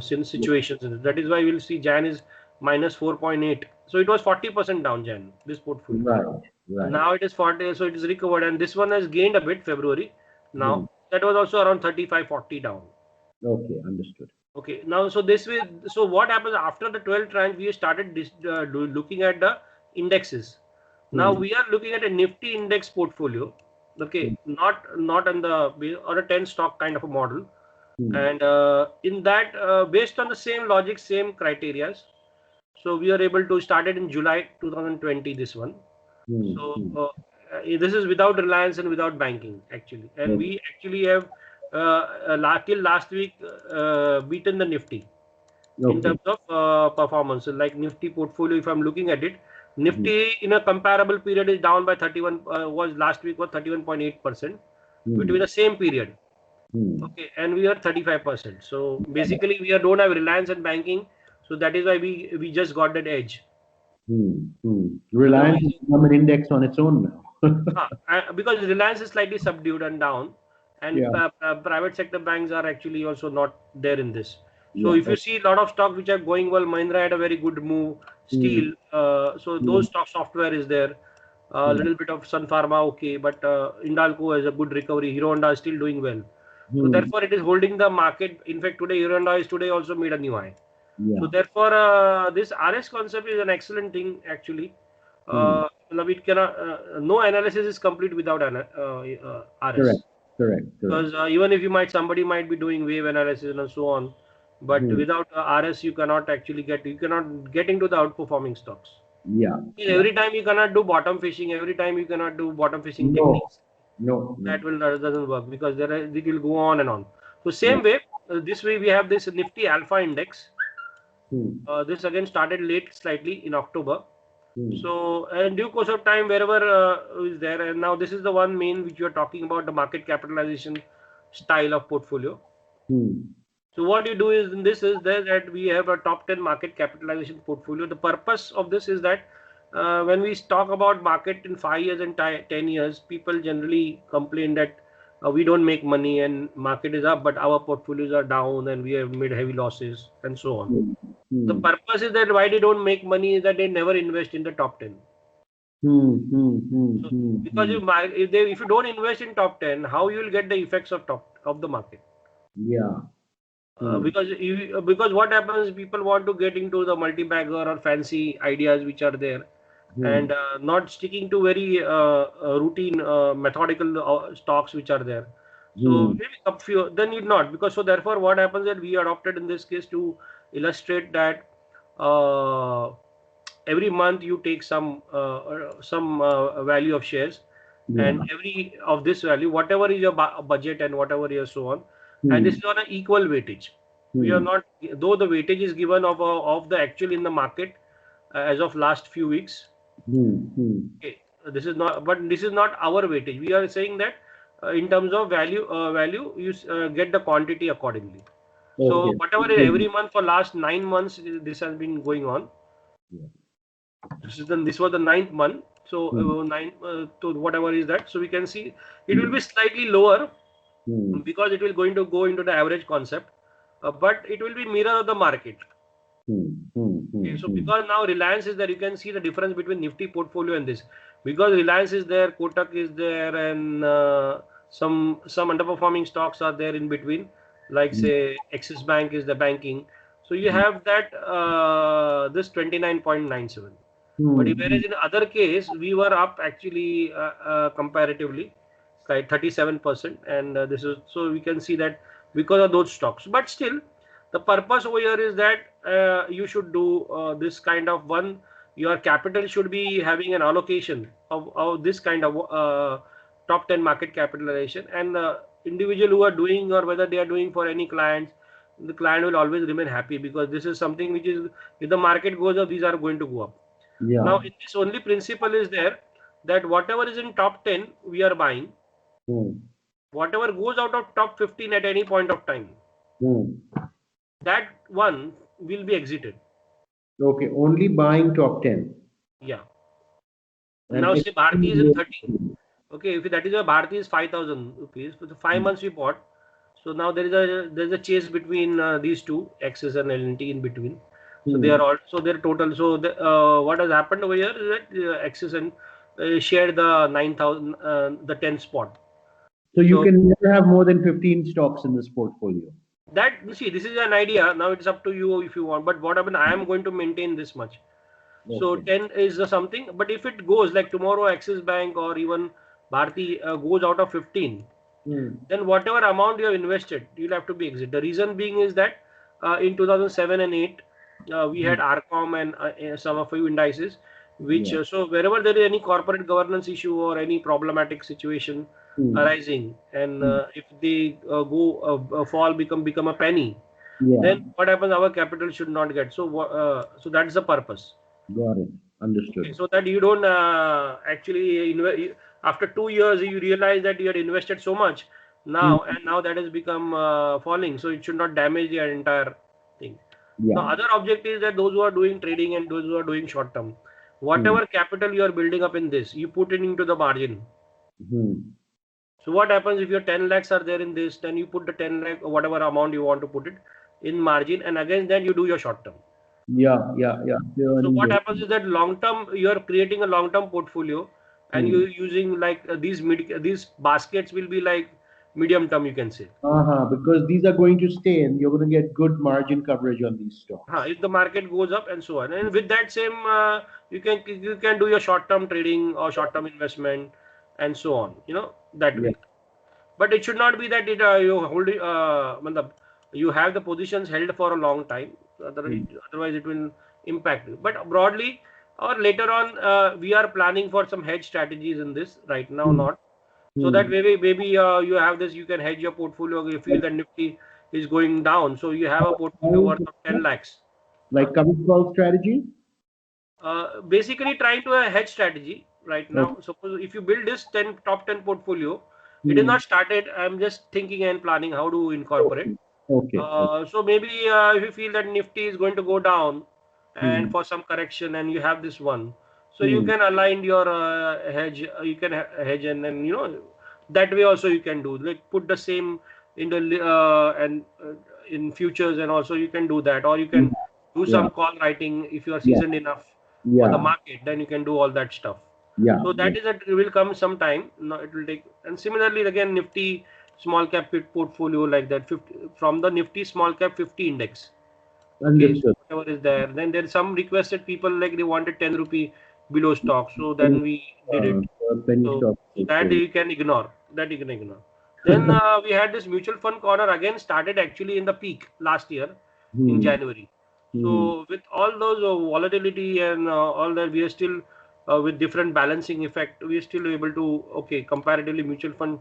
situations. That is why we'll see Jan is minus 4.8. So it was 40% down, Jan, this portfolio. Right. Now it is 40, so it is recovered, and this one has gained a bit February. Now that was also around 35-40 down. Okay, understood. Okay, now so this way, so what happens after the 12th tranche? We started looking at the indexes. Now we are looking at a Nifty index portfolio. Okay, not on the or a 10 stock kind of a model. And in that, based on the same logic, same criteria, so we are able to start it in July 2020, this one. So this is without Reliance and without banking, actually. And we actually have till last week beaten the Nifty in terms of performance. So like Nifty portfolio, if I'm looking at it, Nifty in a comparable period is down by 31, was last week was 31.8% between the same period. Okay, and we are 35%. So basically, we don't have Reliance and banking, so that is why we just got that edge. Reliance has become an index on its own now. Because Reliance is slightly subdued and down, and private sector banks are actually also not there in this. So if you see a lot of stocks which are going well, Mahindra had a very good move, Steel, so those stocks, software is there. A little bit of Sun Pharma, okay, but Hindalco has a good recovery. Hero Honda is still doing well. So therefore, it is holding the market. In fact, today Hero Honda is today also made a new high. So therefore, this RS concept is an excellent thing actually. It cannot, no analysis is complete without RS. Correct. Because even if somebody might be doing wave analysis and so on, but without RS, you cannot actually get into the outperforming stocks. Every time you cannot do bottom fishing. Every time you cannot do bottom fishing techniques. No. That doesn't work, because it will go on and on. So same way, this way we have this Nifty Alpha Index. This again started late slightly in October. So in due course of time, wherever is there, and now this is the one main which you are talking about, the market capitalization style of portfolio. So what you do is that we have a top 10 market capitalization portfolio. The purpose of this is that when we talk about market in 5 years and 10 years, people generally complain that we don't make money and market is up, but our portfolios are down and we have made heavy losses and so on. The purpose is that why they don't make money is that they never invest in the top 10. So, because if you don't invest in top 10, how you will get the effects of the market? Because what happens, people want to get into the multi-bagger or fancy ideas which are there, and not sticking to very routine methodical stocks which are there. So maybe a few, then need not, because so therefore what happens that we adopted in this case to illustrate that every month you take some value of shares, and every of this value, whatever is your budget and whatever is so on, and this is on an equal weightage. We are not, though the weightage is given of the actual in the market as of last few weeks. Okay, this is not our weightage. We are saying that in terms of value, you get the quantity accordingly. So whatever every month for last 9 months, this has been going on. This was the 9th month. So 9 to whatever is that. So we can see it will be slightly lower because it will going to go into the average concept, but it will be mirror of the market. Okay, so because now Reliance is there, you can see the difference between Nifty portfolio and this. Because Reliance is there, Kotak is there, and some underperforming stocks are there in between, like say Axis Bank is the banking. So you have that this 29.97. But whereas in other case we were up actually comparatively, like 37%, and this is, so we can see that because of those stocks. But still, the purpose over here is that you should do this kind of one. Your capital should be having an allocation of this kind of top 10 market capitalization, and individual who are doing, or whether they are doing for any clients, the client will always remain happy, because this is something which is, if the market goes up, these are going to go up. Now in this only principle is there that whatever is in top 10 we are buying. Whatever goes out of top 15 at any point of time, that one will be exited. Okay, only buying top 10. Yeah. And now say Bharti is in 13. Okay, if that is a Bharti is 5,000 rupees for the 5 months we bought. So now there's a chase between these two, Axis and L&T in between. So they are also their total. So what has happened over here is that Axis and shared the 9,000 the 10 spot. So you So can never have more than 15 stocks in this portfolio. that you see, this is an idea. Now it's up to you if you want. But what happened? I am going to maintain this much. So Okay. 10 is something. But if it goes like tomorrow, Axis Bank or even Bharti goes out of 15, then whatever amount you have invested, you'll have to be exit. The reason being is that in 2007 and 8, we had ARCOM and some of few indices, which Yeah. so wherever there is any corporate governance issue or any problematic situation arising, and if they fall, become a penny, Yeah. then what happens? Our capital should not get. So that's the purpose. Got it. Okay, Understood. so that you don't actually after 2 years you realize that you had invested so much now, and now that has become falling, so it should not damage the entire thing. Yeah. Now, other object is that those who are doing trading and those who are doing short term, whatever capital you are building up in this, you put it into the margin. So what happens if your 10 lakhs are there in this, then you put the 10 lakh or whatever amount you want to put it in margin, and against that you do your short term. Yeah. Yeah. Yeah. So what happens is that long term, you are creating a long term portfolio, and you're using like these baskets will be like medium term, you can say. Because these are going to stay and you're going to get good margin coverage on these stocks. If the market goes up and so on, and with that same you can do your short term trading or short term investment and so on. That Yeah. way. But it should not be that you hold it, matlab, you have the positions held for a long time. Otherwise, it will impact you. But broadly, or later on, we are planning for some hedge strategies in this. Right now, not. So that maybe you have this, you can hedge your portfolio. You feel that Nifty is going down, so you have a portfolio worth of 10 lakhs. Like covered call strategy? Basically, trying to a hedge strategy right Okay. now. Suppose if you build this top 10 portfolio, it is not started. I'm just thinking and planning how to incorporate. Okay. So maybe if you feel that Nifty is going to go down and for some correction, and you have this one, so you can align your hedge. You can hedge, and then that way also you can do, like put the same in the in futures, and also you can do that, or you can do Yeah. some call writing if you are Yeah. seasoned enough for Yeah. the market. Then you can do all that stuff. Yeah. So that is that will come sometime. No, it will take. And similarly, again, Nifty small cap portfolio like that, 50, from the Nifty small cap 50 index. Okay, so Understood. whatever is there. Then there is some requested people like they wanted 10 rupee below stock. So then we did it. Penny So stock that portfolio. you can ignore. That you can ignore. Then we had this mutual fund corner again started actually in the peak last year in January. So with all those volatility and all that, we are still with different balancing effect. We are still able to comparatively mutual fund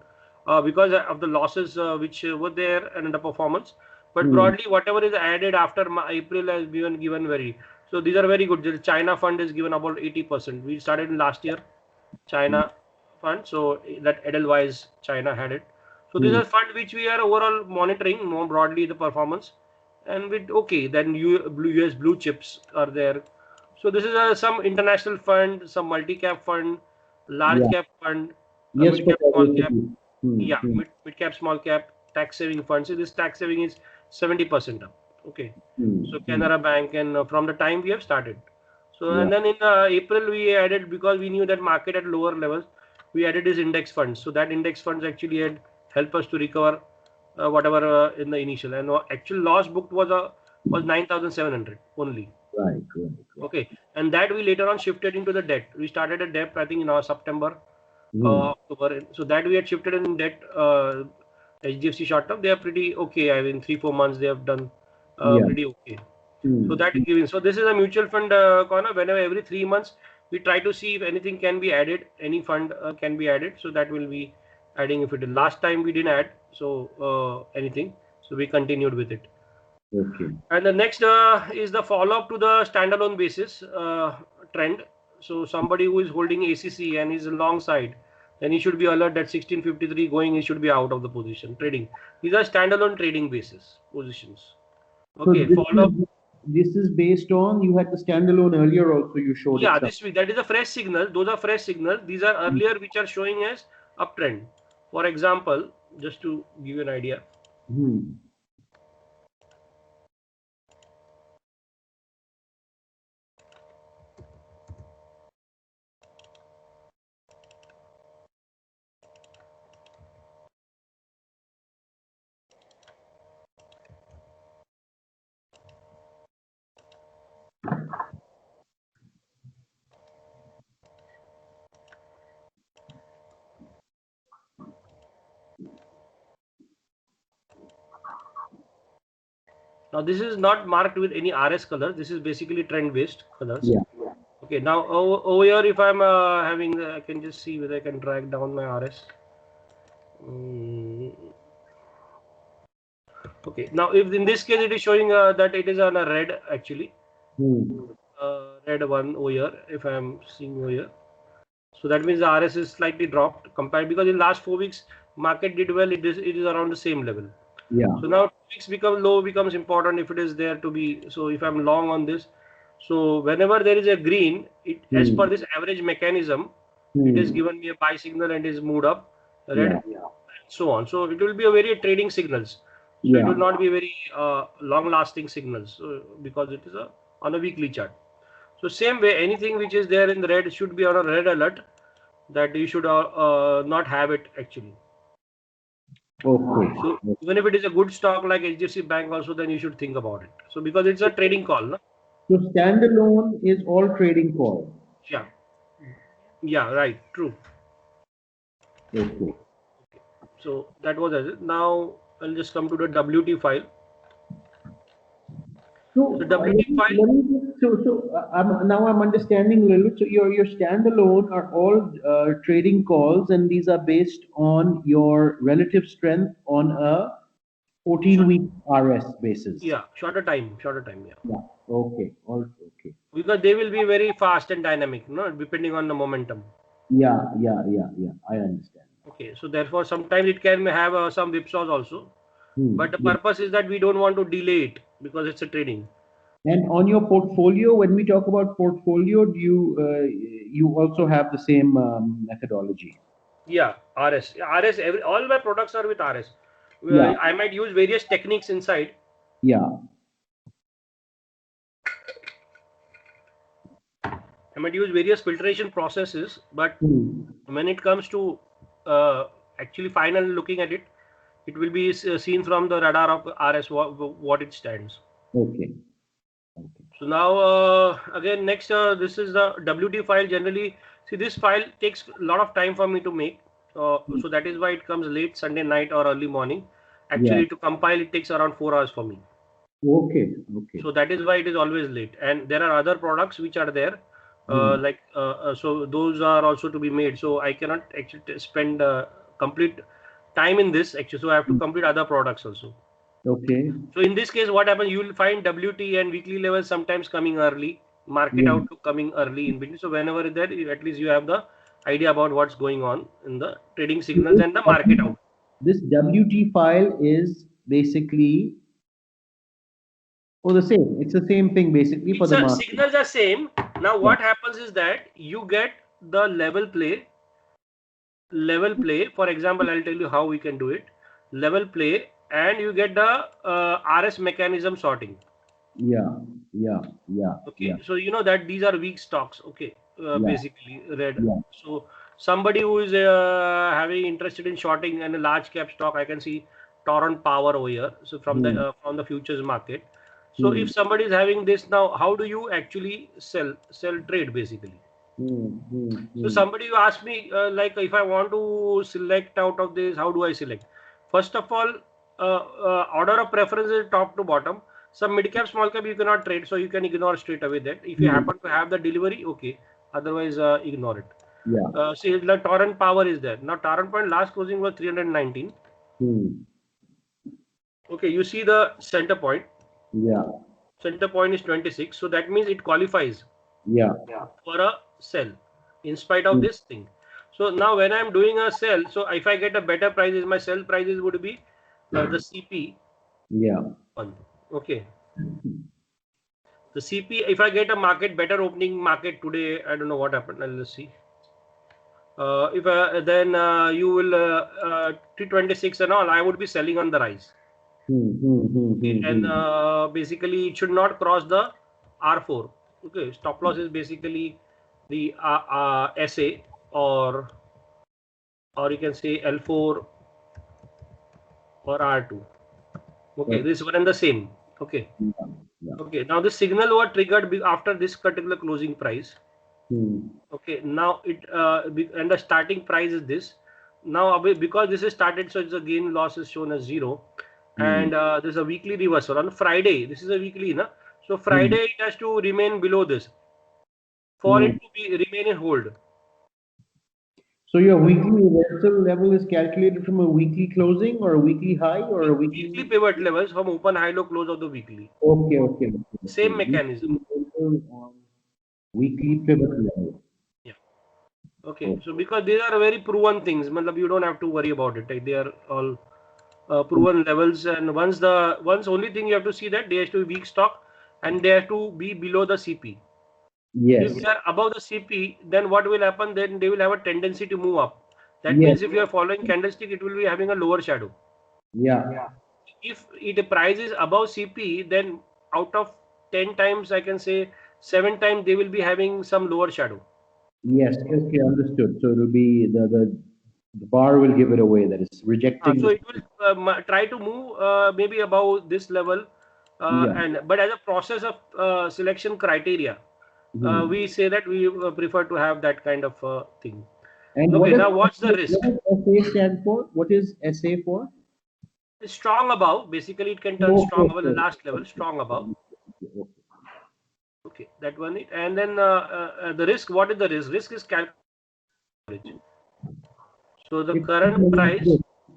because of the losses which were there and the performance. But broadly, whatever is added after April has been given very. So these are very good. The China fund is given about 80%. We started in last year, China fund. So that Edelweiss China had it. So this is a fund which we are overall monitoring more broadly the performance, and with then US blue chips are there. So this is some international fund, some multi-cap fund, large Yeah. cap fund, Yes, mid for cap, small cap. diversity. Yeah, mid cap, small cap, tax saving fund. So this tax saving is 70% up. Okay. So Canara Bank, and from the time we have started. So Yeah. and then in April we added, because we knew that market at lower levels, we added this index funds. So that index funds actually had helped us to recover whatever in the initial, and actual loss booked was 9,700 only. Right. Okay, and that we later on shifted into the debt. We started a debt, I think, in our September, October. So that we had shifted in debt. HDFC short term, they are pretty okay. I mean, 3-4 months they have done pretty okay. So that is giving. So this is a mutual fund corner. Whenever every 3 months we try to see if anything can be added, any fund can be added. So that will be adding. If it last time we didn't add anything, so we continued with it. Okay. And the next is the follow up to the standalone basis trend. So somebody who is holding ACC and is long side, then he should be alert that 1653 going, he should be out of the position trading. These are standalone trading basis positions. Okay, follow up. This is based on, you had the standalone earlier also, you showed Yeah, it. this week that is a fresh signal. Those are fresh signals. These are earlier which are showing as uptrend. For example, just to give you an idea. Now this is not marked with any RS color. This is basically trend based colors. Yeah. Okay, now over here, if I'm having, I can just see whether I can drag down my RS. Okay, now if in this case it is showing that it is on a red actually, red one over here. If I am seeing over here, so that means the RS is slightly dropped compared, because in last 4 weeks market did well. It is around the same level. Yeah. So now 2 weeks become low becomes important if it is there to be. So if I'm long on this, so whenever there is a green, it as per this average mechanism, it is given me a buy signal and is moved up, red, and so on. So it will be a very trading signals. So it will not be very long-lasting signals, because it is on a weekly chart. So same way, anything which is there in the red should be on a red alert, that you should not have it actually. Okay. So even if it is a good stock like HDFC Bank also, then you should think about it. So because it's a trading call, no? So standalone is all trading call. Yeah. Yeah, right. True. Okay. So that was it. Now I'll just come to the WT file. So, WT file. let me now I'm understanding, Lalit. So your standalone are all trading calls, and these are based on your relative strength on a 14-week RS basis. Yeah, shorter time. Yeah. Yeah. Okay. All okay. Because they will be very fast and dynamic, no, depending on the momentum. Yeah. I understand. Okay, so therefore sometimes it can have some whipsaws also, but the Yeah. purpose is that we don't want to delay it because it's a trading. And on your portfolio, when we talk about portfolio, do you also have the same methodology? Yeah, RS. All my products are with RS. Yeah. I might use various techniques inside. Yeah. I might use various filtration processes, but when it comes to actually final looking at it, it will be seen from the radar of RS what it stands. Okay. So now again next this is the WT file. Generally, see, this file takes a lot of time for me to make. So that is why it comes late Sunday night or early morning. Actually, to compile it takes around 4 hours for me. Okay. So that is why it is always late. And there are other products which are there, so those are also to be made. So I cannot actually spend complete time in this actually. So I have to complete other products also. Okay. So in this case, what happens? You will find WT and weekly levels sometimes coming early, market outlook coming early in between. So whenever there, at least you have the idea about what's going on in the trading signals and the market outlook. This WT file is basically the same. It's the same thing basically for the market. Signals are same. Now what happens is that you get the level play. For example, I'll tell you how we can do it. Level play, and you get the RS mechanism sorting. Yeah. Okay, so you know that these are weak stocks. Okay, basically red. So somebody who is having interested in shorting and a large cap stock, I can see Torrent Power over here. So from the futures market. So if somebody is having this now, how do you actually sell trade basically? So somebody asked me like if I want to select out of this, how do I select? First of all, order of preference is top to bottom. Some mid cap, small cap you cannot trade, so you can ignore straight away that. If you happen to have the delivery, okay. Otherwise, ignore it. Yeah. See, the Torrent Power is there. Now Torrent Point last closing was 319. Okay, you see the center point. Yeah. Center point is 26, so that means it qualifies. Yeah. For a sell in spite of this thing. So now when I'm doing a sell, so if I get a better prices, my sell prices would be the CP. Yeah. Okay. The CP, if I get a better opening market today, I don't know what happened. Let's see. If then you will 326 and all, I would be selling on the rise. Okay, and basically it should not cross the R4. Okay, stop loss is basically the SA or you can say L4 or R2. Okay, this one and the same. Okay. Okay, now the signal was triggered after this particular closing price. Okay, now it and the starting price is this. Now because this is started, so it's a gain loss is shown as 0, and there's a weekly reversal on Friday. This is a weekly, na? So Friday it has to remain below this for it to be remain in hold. So your weekly reversal level is calculated from a weekly closing or a weekly high or a weekly pivot levels from open, high, low, close of the weekly. Okay. Same mechanism. On weekly pivot level. Yeah. Okay. So because these are very proven things, you don't have to worry about it. Right? They are all proven levels, and once only thing you have to see that they have to be weak stock and they have to be below the CP. Yes. If they are above the CP, then what will happen? Then they will have a tendency to move up. That means if you are following candlestick, it will be having a lower shadow. Yeah. If the price is above CP, then out of 10 times, I can say 7 times they will be having some lower shadow. Yes. Okay. Understood. So it will be the bar will give it away. That is rejecting. So it will try to move maybe above this level, but as a process of selection criteria, we say that we prefer to have that kind of thing. And okay, now what's the risk? What does SA stand for? What is SA for? Strong above. Basically, it can turn strong above the last level. Strong above. Okay, that one. And then the risk. What is the risk? Risk is calculated. So the current price.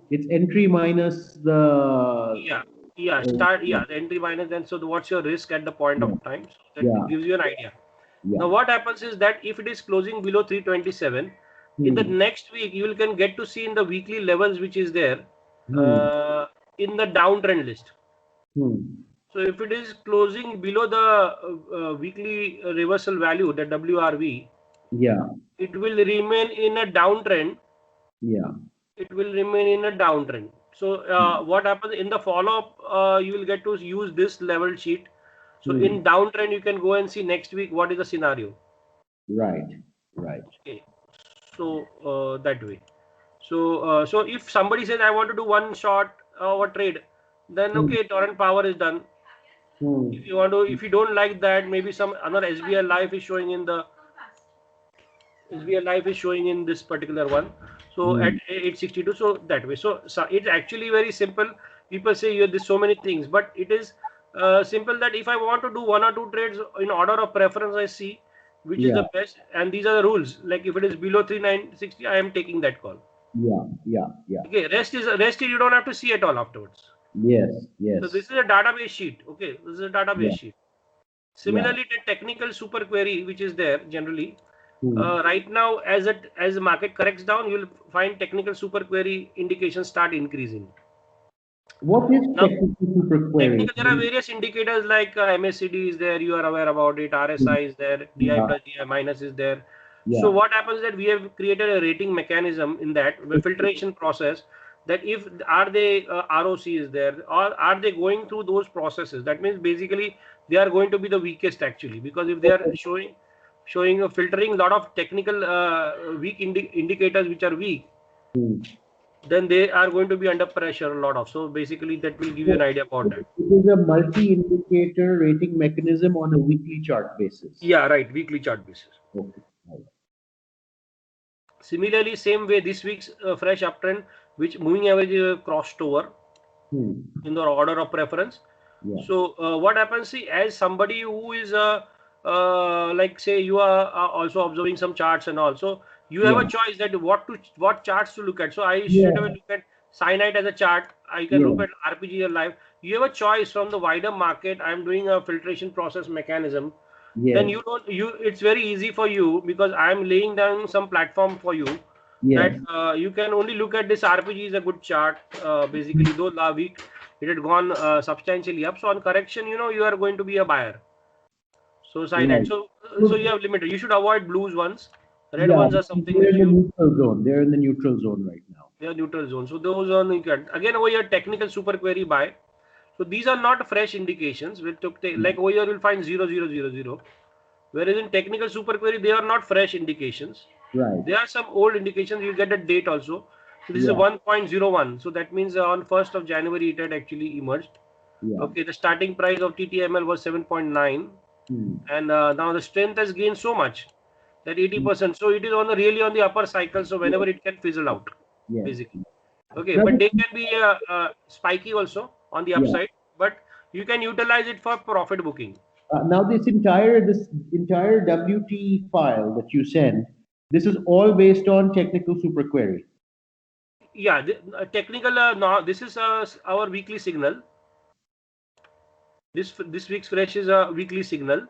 It's entry minus the. The entry minus. Then so what's your risk at the point of time? So that gives you an idea. Now what happens is that if it is closing below 327, in the next week you can get to see in the weekly levels which is there in the downtrend list. So if it is closing below the weekly reversal value, the WRV, it will remain in a downtrend. It will remain in a downtrend. So what happens in the follow-up, you will get to use this level sheet. So in downtrend, you can go and see next week what is the scenario. Right. Okay. So that way. So if somebody says I want to do one short or trade, then okay, Torrent Power is done. If you don't like that, maybe some another SBI Life is showing in this particular one. So at 862, so that way. So it's actually very simple. People say there's so many things, but it is simple that if I want to do one or two trades in order of preference, I see which is the best, and these are the rules. Like if it is below 3960, I am taking that call. Yeah. Okay, rest is you don't have to see at all afterwards. Yes. So this is a database sheet. Okay, this is a database sheet. Similarly, the technical super query which is there generally. Right now, as the market corrects down, you'll find technical super query indications start increasing. What is technical super query? There are various indicators like MACD is there, you are aware about it, RSI is there, DI plus DI minus is there. So what happens is that we have created a rating mechanism in that filtration process, that if are they ROC is there or are they going through those processes. That means basically they are going to be the weakest actually, because if they are showing filtering a lot of technical weak indicators which are weak, then they are going to be under pressure a lot of. So basically that will give you an idea about that. It is a multi-indicator rating mechanism on a weekly chart basis. Yeah, right. Weekly chart basis. Okay. Similarly, same way this week's fresh uptrend, which moving average crossed over in the order of preference. So what happens, see, as somebody who is like say you are also observing some charts and also you have a choice that what charts to look at. So I should have a look at Cyanide as a chart. I can look at RPG live. You have a choice from the wider market. I'm doing a filtration process mechanism. Then it's very easy for you because I'm laying down some platform for you that you can only look at this. RPG is a good chart. Basically, though last week it had gone substantially up. So on correction, you are going to be a buyer. So Cyanide. So you have limited. You should avoid blues ones. Red Yeah, ones are something they're which in the you, neutral zone. They're in the neutral zone right now. they are neutral zone. So those on you can again over here technical super query buy. So these are not fresh indications. We took like over here you'll find 0000. Whereas in technical super query they are not fresh indications. Right. There are some old indications. You get a date also. So this is Yeah. 1.01. So that means on 1st of January it had actually emerged. Yeah. Okay, the starting price of TTML was 7.9, Hmm. and now the strength has gained so much that 80%. So it is on the really on the upper cycle. So Yes. whenever it can fizzle out, Yes. basically. Okay, Now, but they can be spiky also on the yeah. upside, but you can utilize it for profit booking. Now this entire WT file that you send, this is all based on technical super query. Yeah, technical. No, this is our weekly signal. This week's fresh is a weekly signal.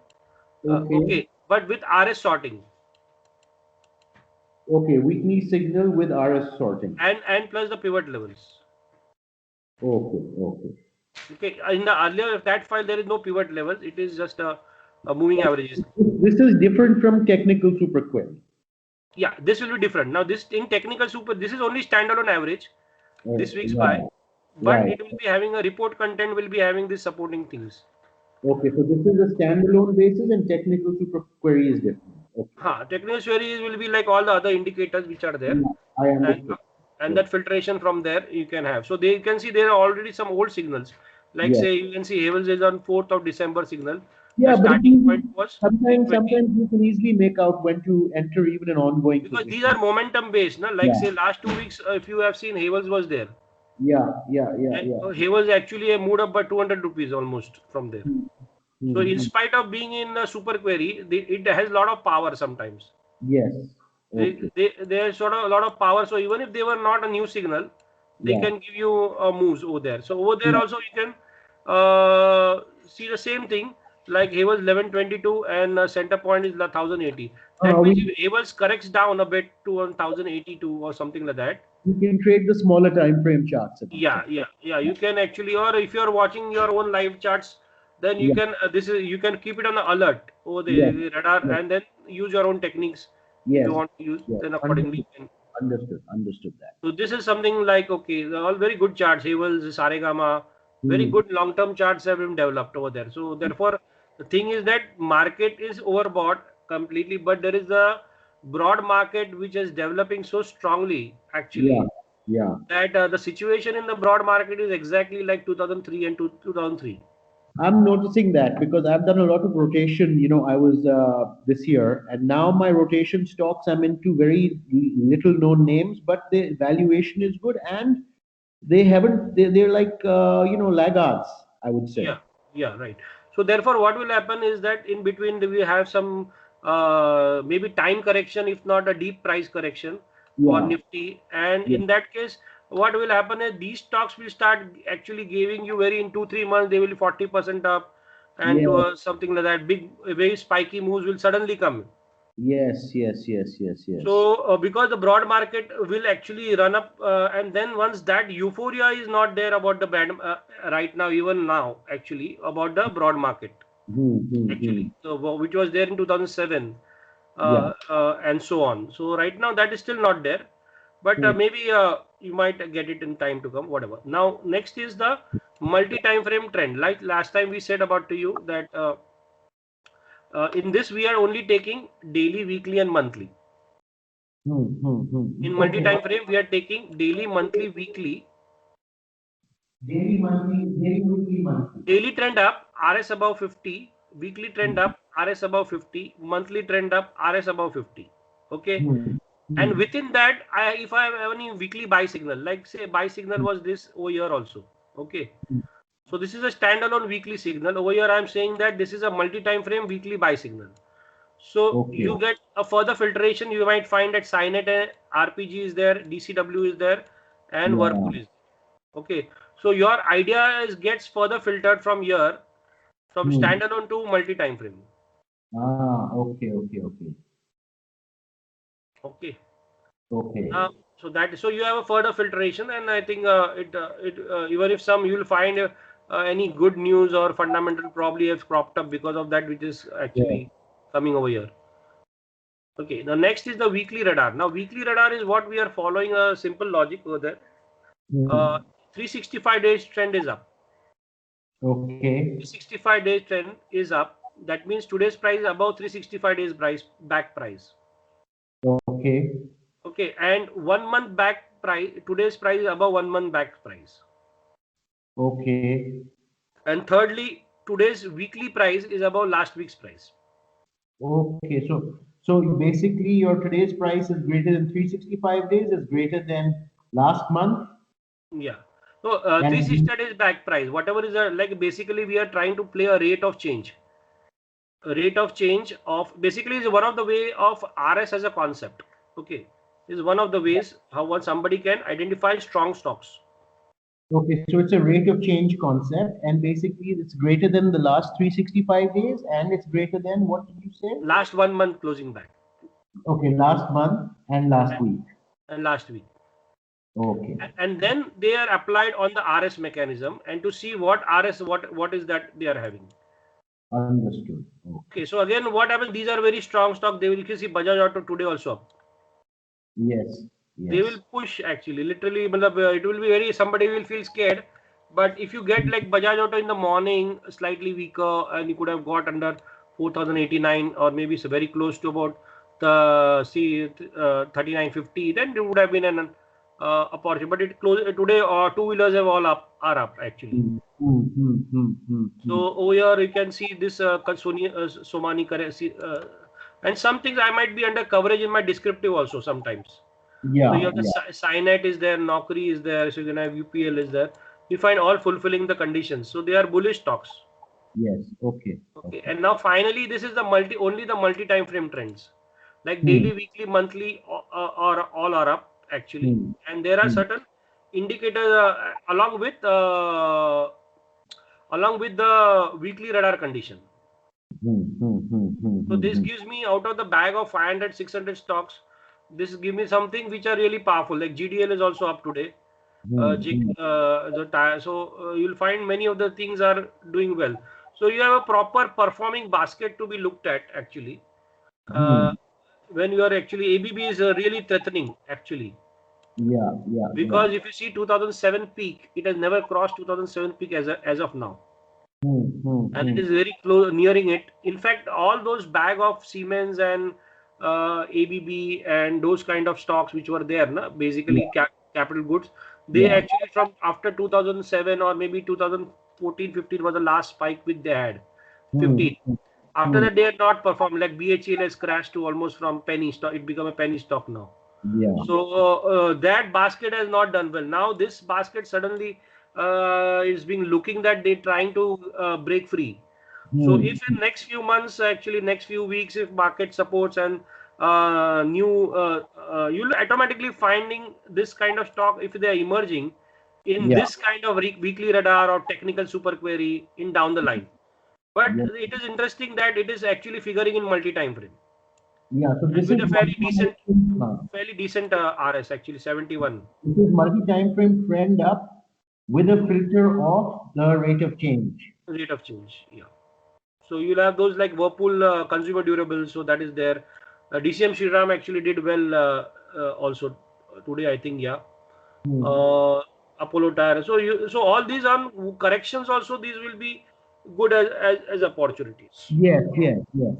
Okay. Okay, but with RS sorting Okay. Weekly signal with RS sorting. and plus the pivot levels. Okay. Okay. Okay, in the earlier that file there is no pivot levels. It is just a moving averages. This is different from technical super query. Yeah, this will be different. Now this in technical super, this is only standalone average. This week's buy, Right. but Right. it will be having a report content will be having these supporting things. Okay. So this is a standalone basis, and technical super query is different. Okay. Technical queries will be like all the other indicators which are there, Yeah, I and understood. and Yeah. that filtration from there you can have. So they can see there are already some old signals. Like Yes. say you can see Havels is on 4th of December signal. The Yeah, but starting point was sometimes 320 you can easily make out when to enter even an ongoing because these position. are momentum based. Na? Like Yeah. say last 2 weeks, if you have seen Havels was there. Yeah. Yeah. Yeah. And Yeah. Havels actually moved up by 200 rupees almost from there. So in Hmm. spite of being in a super query, it has a lot of power sometimes. Yes. Okay. There's sort of a lot of power. So even if they were not a new signal, they Yeah. can give you moves over there. So over there Yeah. also you can see the same thing. Like Havels 1122 and center point is 1080. That means We if Havels corrects down a bit to 1082 or something like that. you can trade the smaller time frame charts at that Yeah, time. yeah, yeah. You can actually, or if you're watching your own live charts, then you Yeah. can you can keep it on the alert over Yes. the radar, Yes. and then use your own techniques if you Yes. want to use. Yes. Then accordingly, Understood. you can. Understood. Understood that. So this is something like okay, they're all very good charts. Havels, Saregama, very Hmm. good long-term charts have been developed over there. So therefore, the thing is that market is overbought completely, but there is a broad market which is developing so strongly Yeah. actually Yeah. that the situation in the broad market is exactly like 2003 and 2003. I'm noticing that because I've done a lot of rotation. I was this year, and now my rotation stocks, I'm into very little known names, but the valuation is good, and they haven't. They're like laggards, I would say. Yeah, yeah, right. So therefore, what will happen is that in between we have some maybe time correction, if not a deep price correction for Yeah. Nifty. And Yeah. in that case, what will happen is these stocks will start actually giving you very in 2-3 months they will be 40% up, and to Yes. something like that big very spiky moves will suddenly come. Yes. Yes. Yes. Yes. Yes. So, because the broad market will actually run up, and then once that euphoria is not there about the bad right now, even now, actually, about the broad market, Hmm. Hmm. Hmm. actually, so which was there in 2007, Yeah. and so on. So, right now, that is still not there, but Hmm. maybe you might get it in time to come, whatever. Now, next is the multi time frame trend. Like last time we said about to you that in this we are only taking daily, weekly, and monthly. Hmm. Hmm. In Hmm. multi Okay. time frame, we are taking daily, monthly, weekly. Daily, monthly, daily, weekly, monthly. Daily trend up, RS above 50. Weekly trend up, RS above 50. Monthly trend up, RS above 50. Okay. Hmm. And Hmm. within that, if I have any weekly buy signal, like say buy signal was this over here also. Okay. So this is a standalone weekly signal. Over here, I'm saying that this is a multi-time frame weekly buy signal. So Okay. you get a further filtration. You might find that Cynet RPG is there, DCW is there, and Yeah. Whirlpool is there. Okay. So your idea is gets further filtered from here, from Hmm. standalone to multi-time frame. Okay. Okay. Okay. Okay. Okay. So you have a further filtration, and I think even if some you'll find any good news or fundamental probably has cropped up because of that, which is Yeah. actually coming over here. Okay, the next is the weekly radar. Now, weekly radar is what we are following a simple logic over there. 365 days trend is up. Okay. 365 days trend is up. That means today's price is above 365 days price back price. Okay. Okay, and 1 month back price, today's price is above 1 month back price. Okay. And thirdly, today's weekly price is above last week's price. Okay. So basically your today's price is greater than 365 days, is greater than last month. Yeah. So And 360 days back price, whatever is like basically we are trying to play a rate of change. A rate of change of basically is one of the way of RS as a concept. Okay. Is one of the ways how one somebody can identify strong stocks. okay, so it's a rate of change concept, and basically it's greater than the last 365 days, and it's greater than what did you say? Last 1 month closing back. Okay, last month and last week. And last week. Okay. And then they are applied on the RS mechanism and to see what RS what is that they are having. Understood. Okay, so again, what happens? These are very strong stock. They will, you can see Bajaj Auto today also up. Yes. They will push actually, literally. It will be very, somebody will feel scared. But if you get like Bajaj Auto in the morning, slightly weaker, and you could have got under 4089 or maybe it's very close to about the 3950, then it would have been an opportunity. But it closed today, or two-wheelers have all are up actually. So over here you can see this Somani currency, and some things I might be under coverage in my descriptive also sometimes. Yeah. So you have the Cynet is there, Naukri is there, so you can have UPL is there. You find all fulfilling the conditions. So they are bullish stocks. Yes. Okay. Okay. And now finally, this is the only the multi time frame trends, like daily, weekly, monthly, or all are up actually. And there are certain indicators along with the weekly radar condition. So this gives me out of the bag of 500, 600 stocks, this gives me something which are really powerful. Like GDL is also up today. You'll find many of the things are doing well. So you have a proper performing basket to be looked at actually. When you are actually ABB is really threatening actually. Yeah. Because if you see 2007 peak, it has never crossed 2007 peak as of now. And it is very close, nearing it. In fact, all those bag of Siemens and ABB and those kind of stocks which were there, basically capital goods, they actually from after 2007 or maybe 2014, 15 was the last spike which they had. 15. After that, they had not performed. Like BHEL has crashed to almost from penny stock. It become a penny stock now. Yeah. So that basket has not done well. Now this basket suddenly is being looking that they're trying to break free. So if in next few months, actually next few weeks, if market supports and you'll automatically finding this kind of stock if they are emerging in this kind of weekly radar or technical super query in down the line. But it is interesting that it is actually figuring in multi-time frame. Yeah, so this with is a fairly decent RS actually 71. This is multi-time frame trend up with a filter of the rate of change. Rate of change, yeah. So you'll have those like Whirlpool consumer durables, so that is there. DCM Shriram actually did well also today, I think, yeah. Apollo Tyre. So all these on corrections also, these will be good as opportunities. Yes.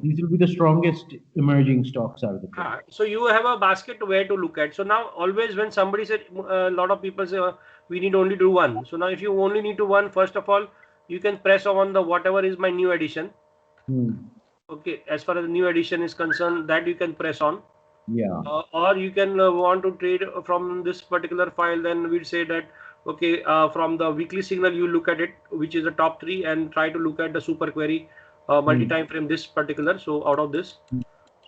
These will be the strongest emerging stocks out of the trend. So you have a basket where to look at. So now always when somebody said, a lot of people say we need only do one. So now if you only need to one, first of all, you can press on the whatever is my new edition. Okay, as far as the new edition is concerned, that you can press on. Yeah. Or you can want to trade from this particular file, then we'd say that, okay, from the weekly signal, you look at it, which is the top 3, and try to look at the super query multi-time frame, this particular. So out of this,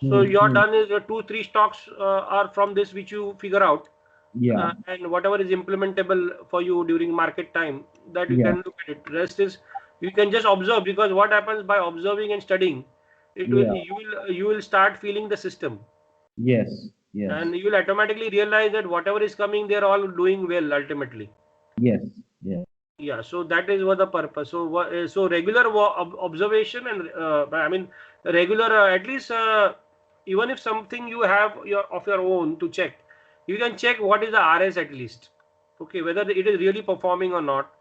so you're done is your 2-3 stocks are from this, which you figure out. Yeah. And whatever is implementable for you during market time, that you can look at it. Rest is you can just observe, because what happens by observing and studying, you will start feeling the system. Yes. And you will automatically realize that whatever is coming, they're all doing well ultimately. Yes. Yeah, so that is what the purpose. So regular observation and I mean regular at least even if something you have of your own to check, you can check what is the RS at least. Okay, whether it is really performing or not,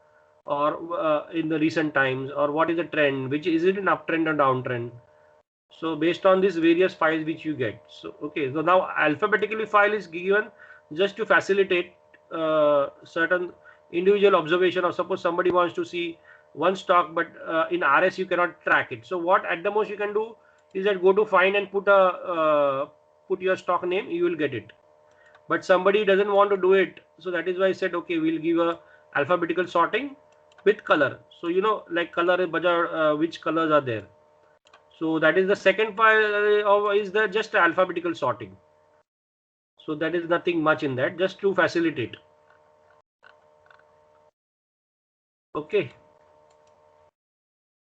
or in the recent times, or what is the trend, which is it an uptrend or downtrend. So based on these various files which you get. So okay, so now alphabetically file is given just to facilitate certain individual observation, or suppose somebody wants to see one stock, but in RS you cannot track it. So what at the most you can do is that go to find and put your stock name, you will get it. But somebody doesn't want to do it, so that is why I said okay, we'll give a alphabetical sorting with color. So like color which colors are there. So that is the second file is the just alphabetical sorting. So that is nothing much in that, just to facilitate. Okay.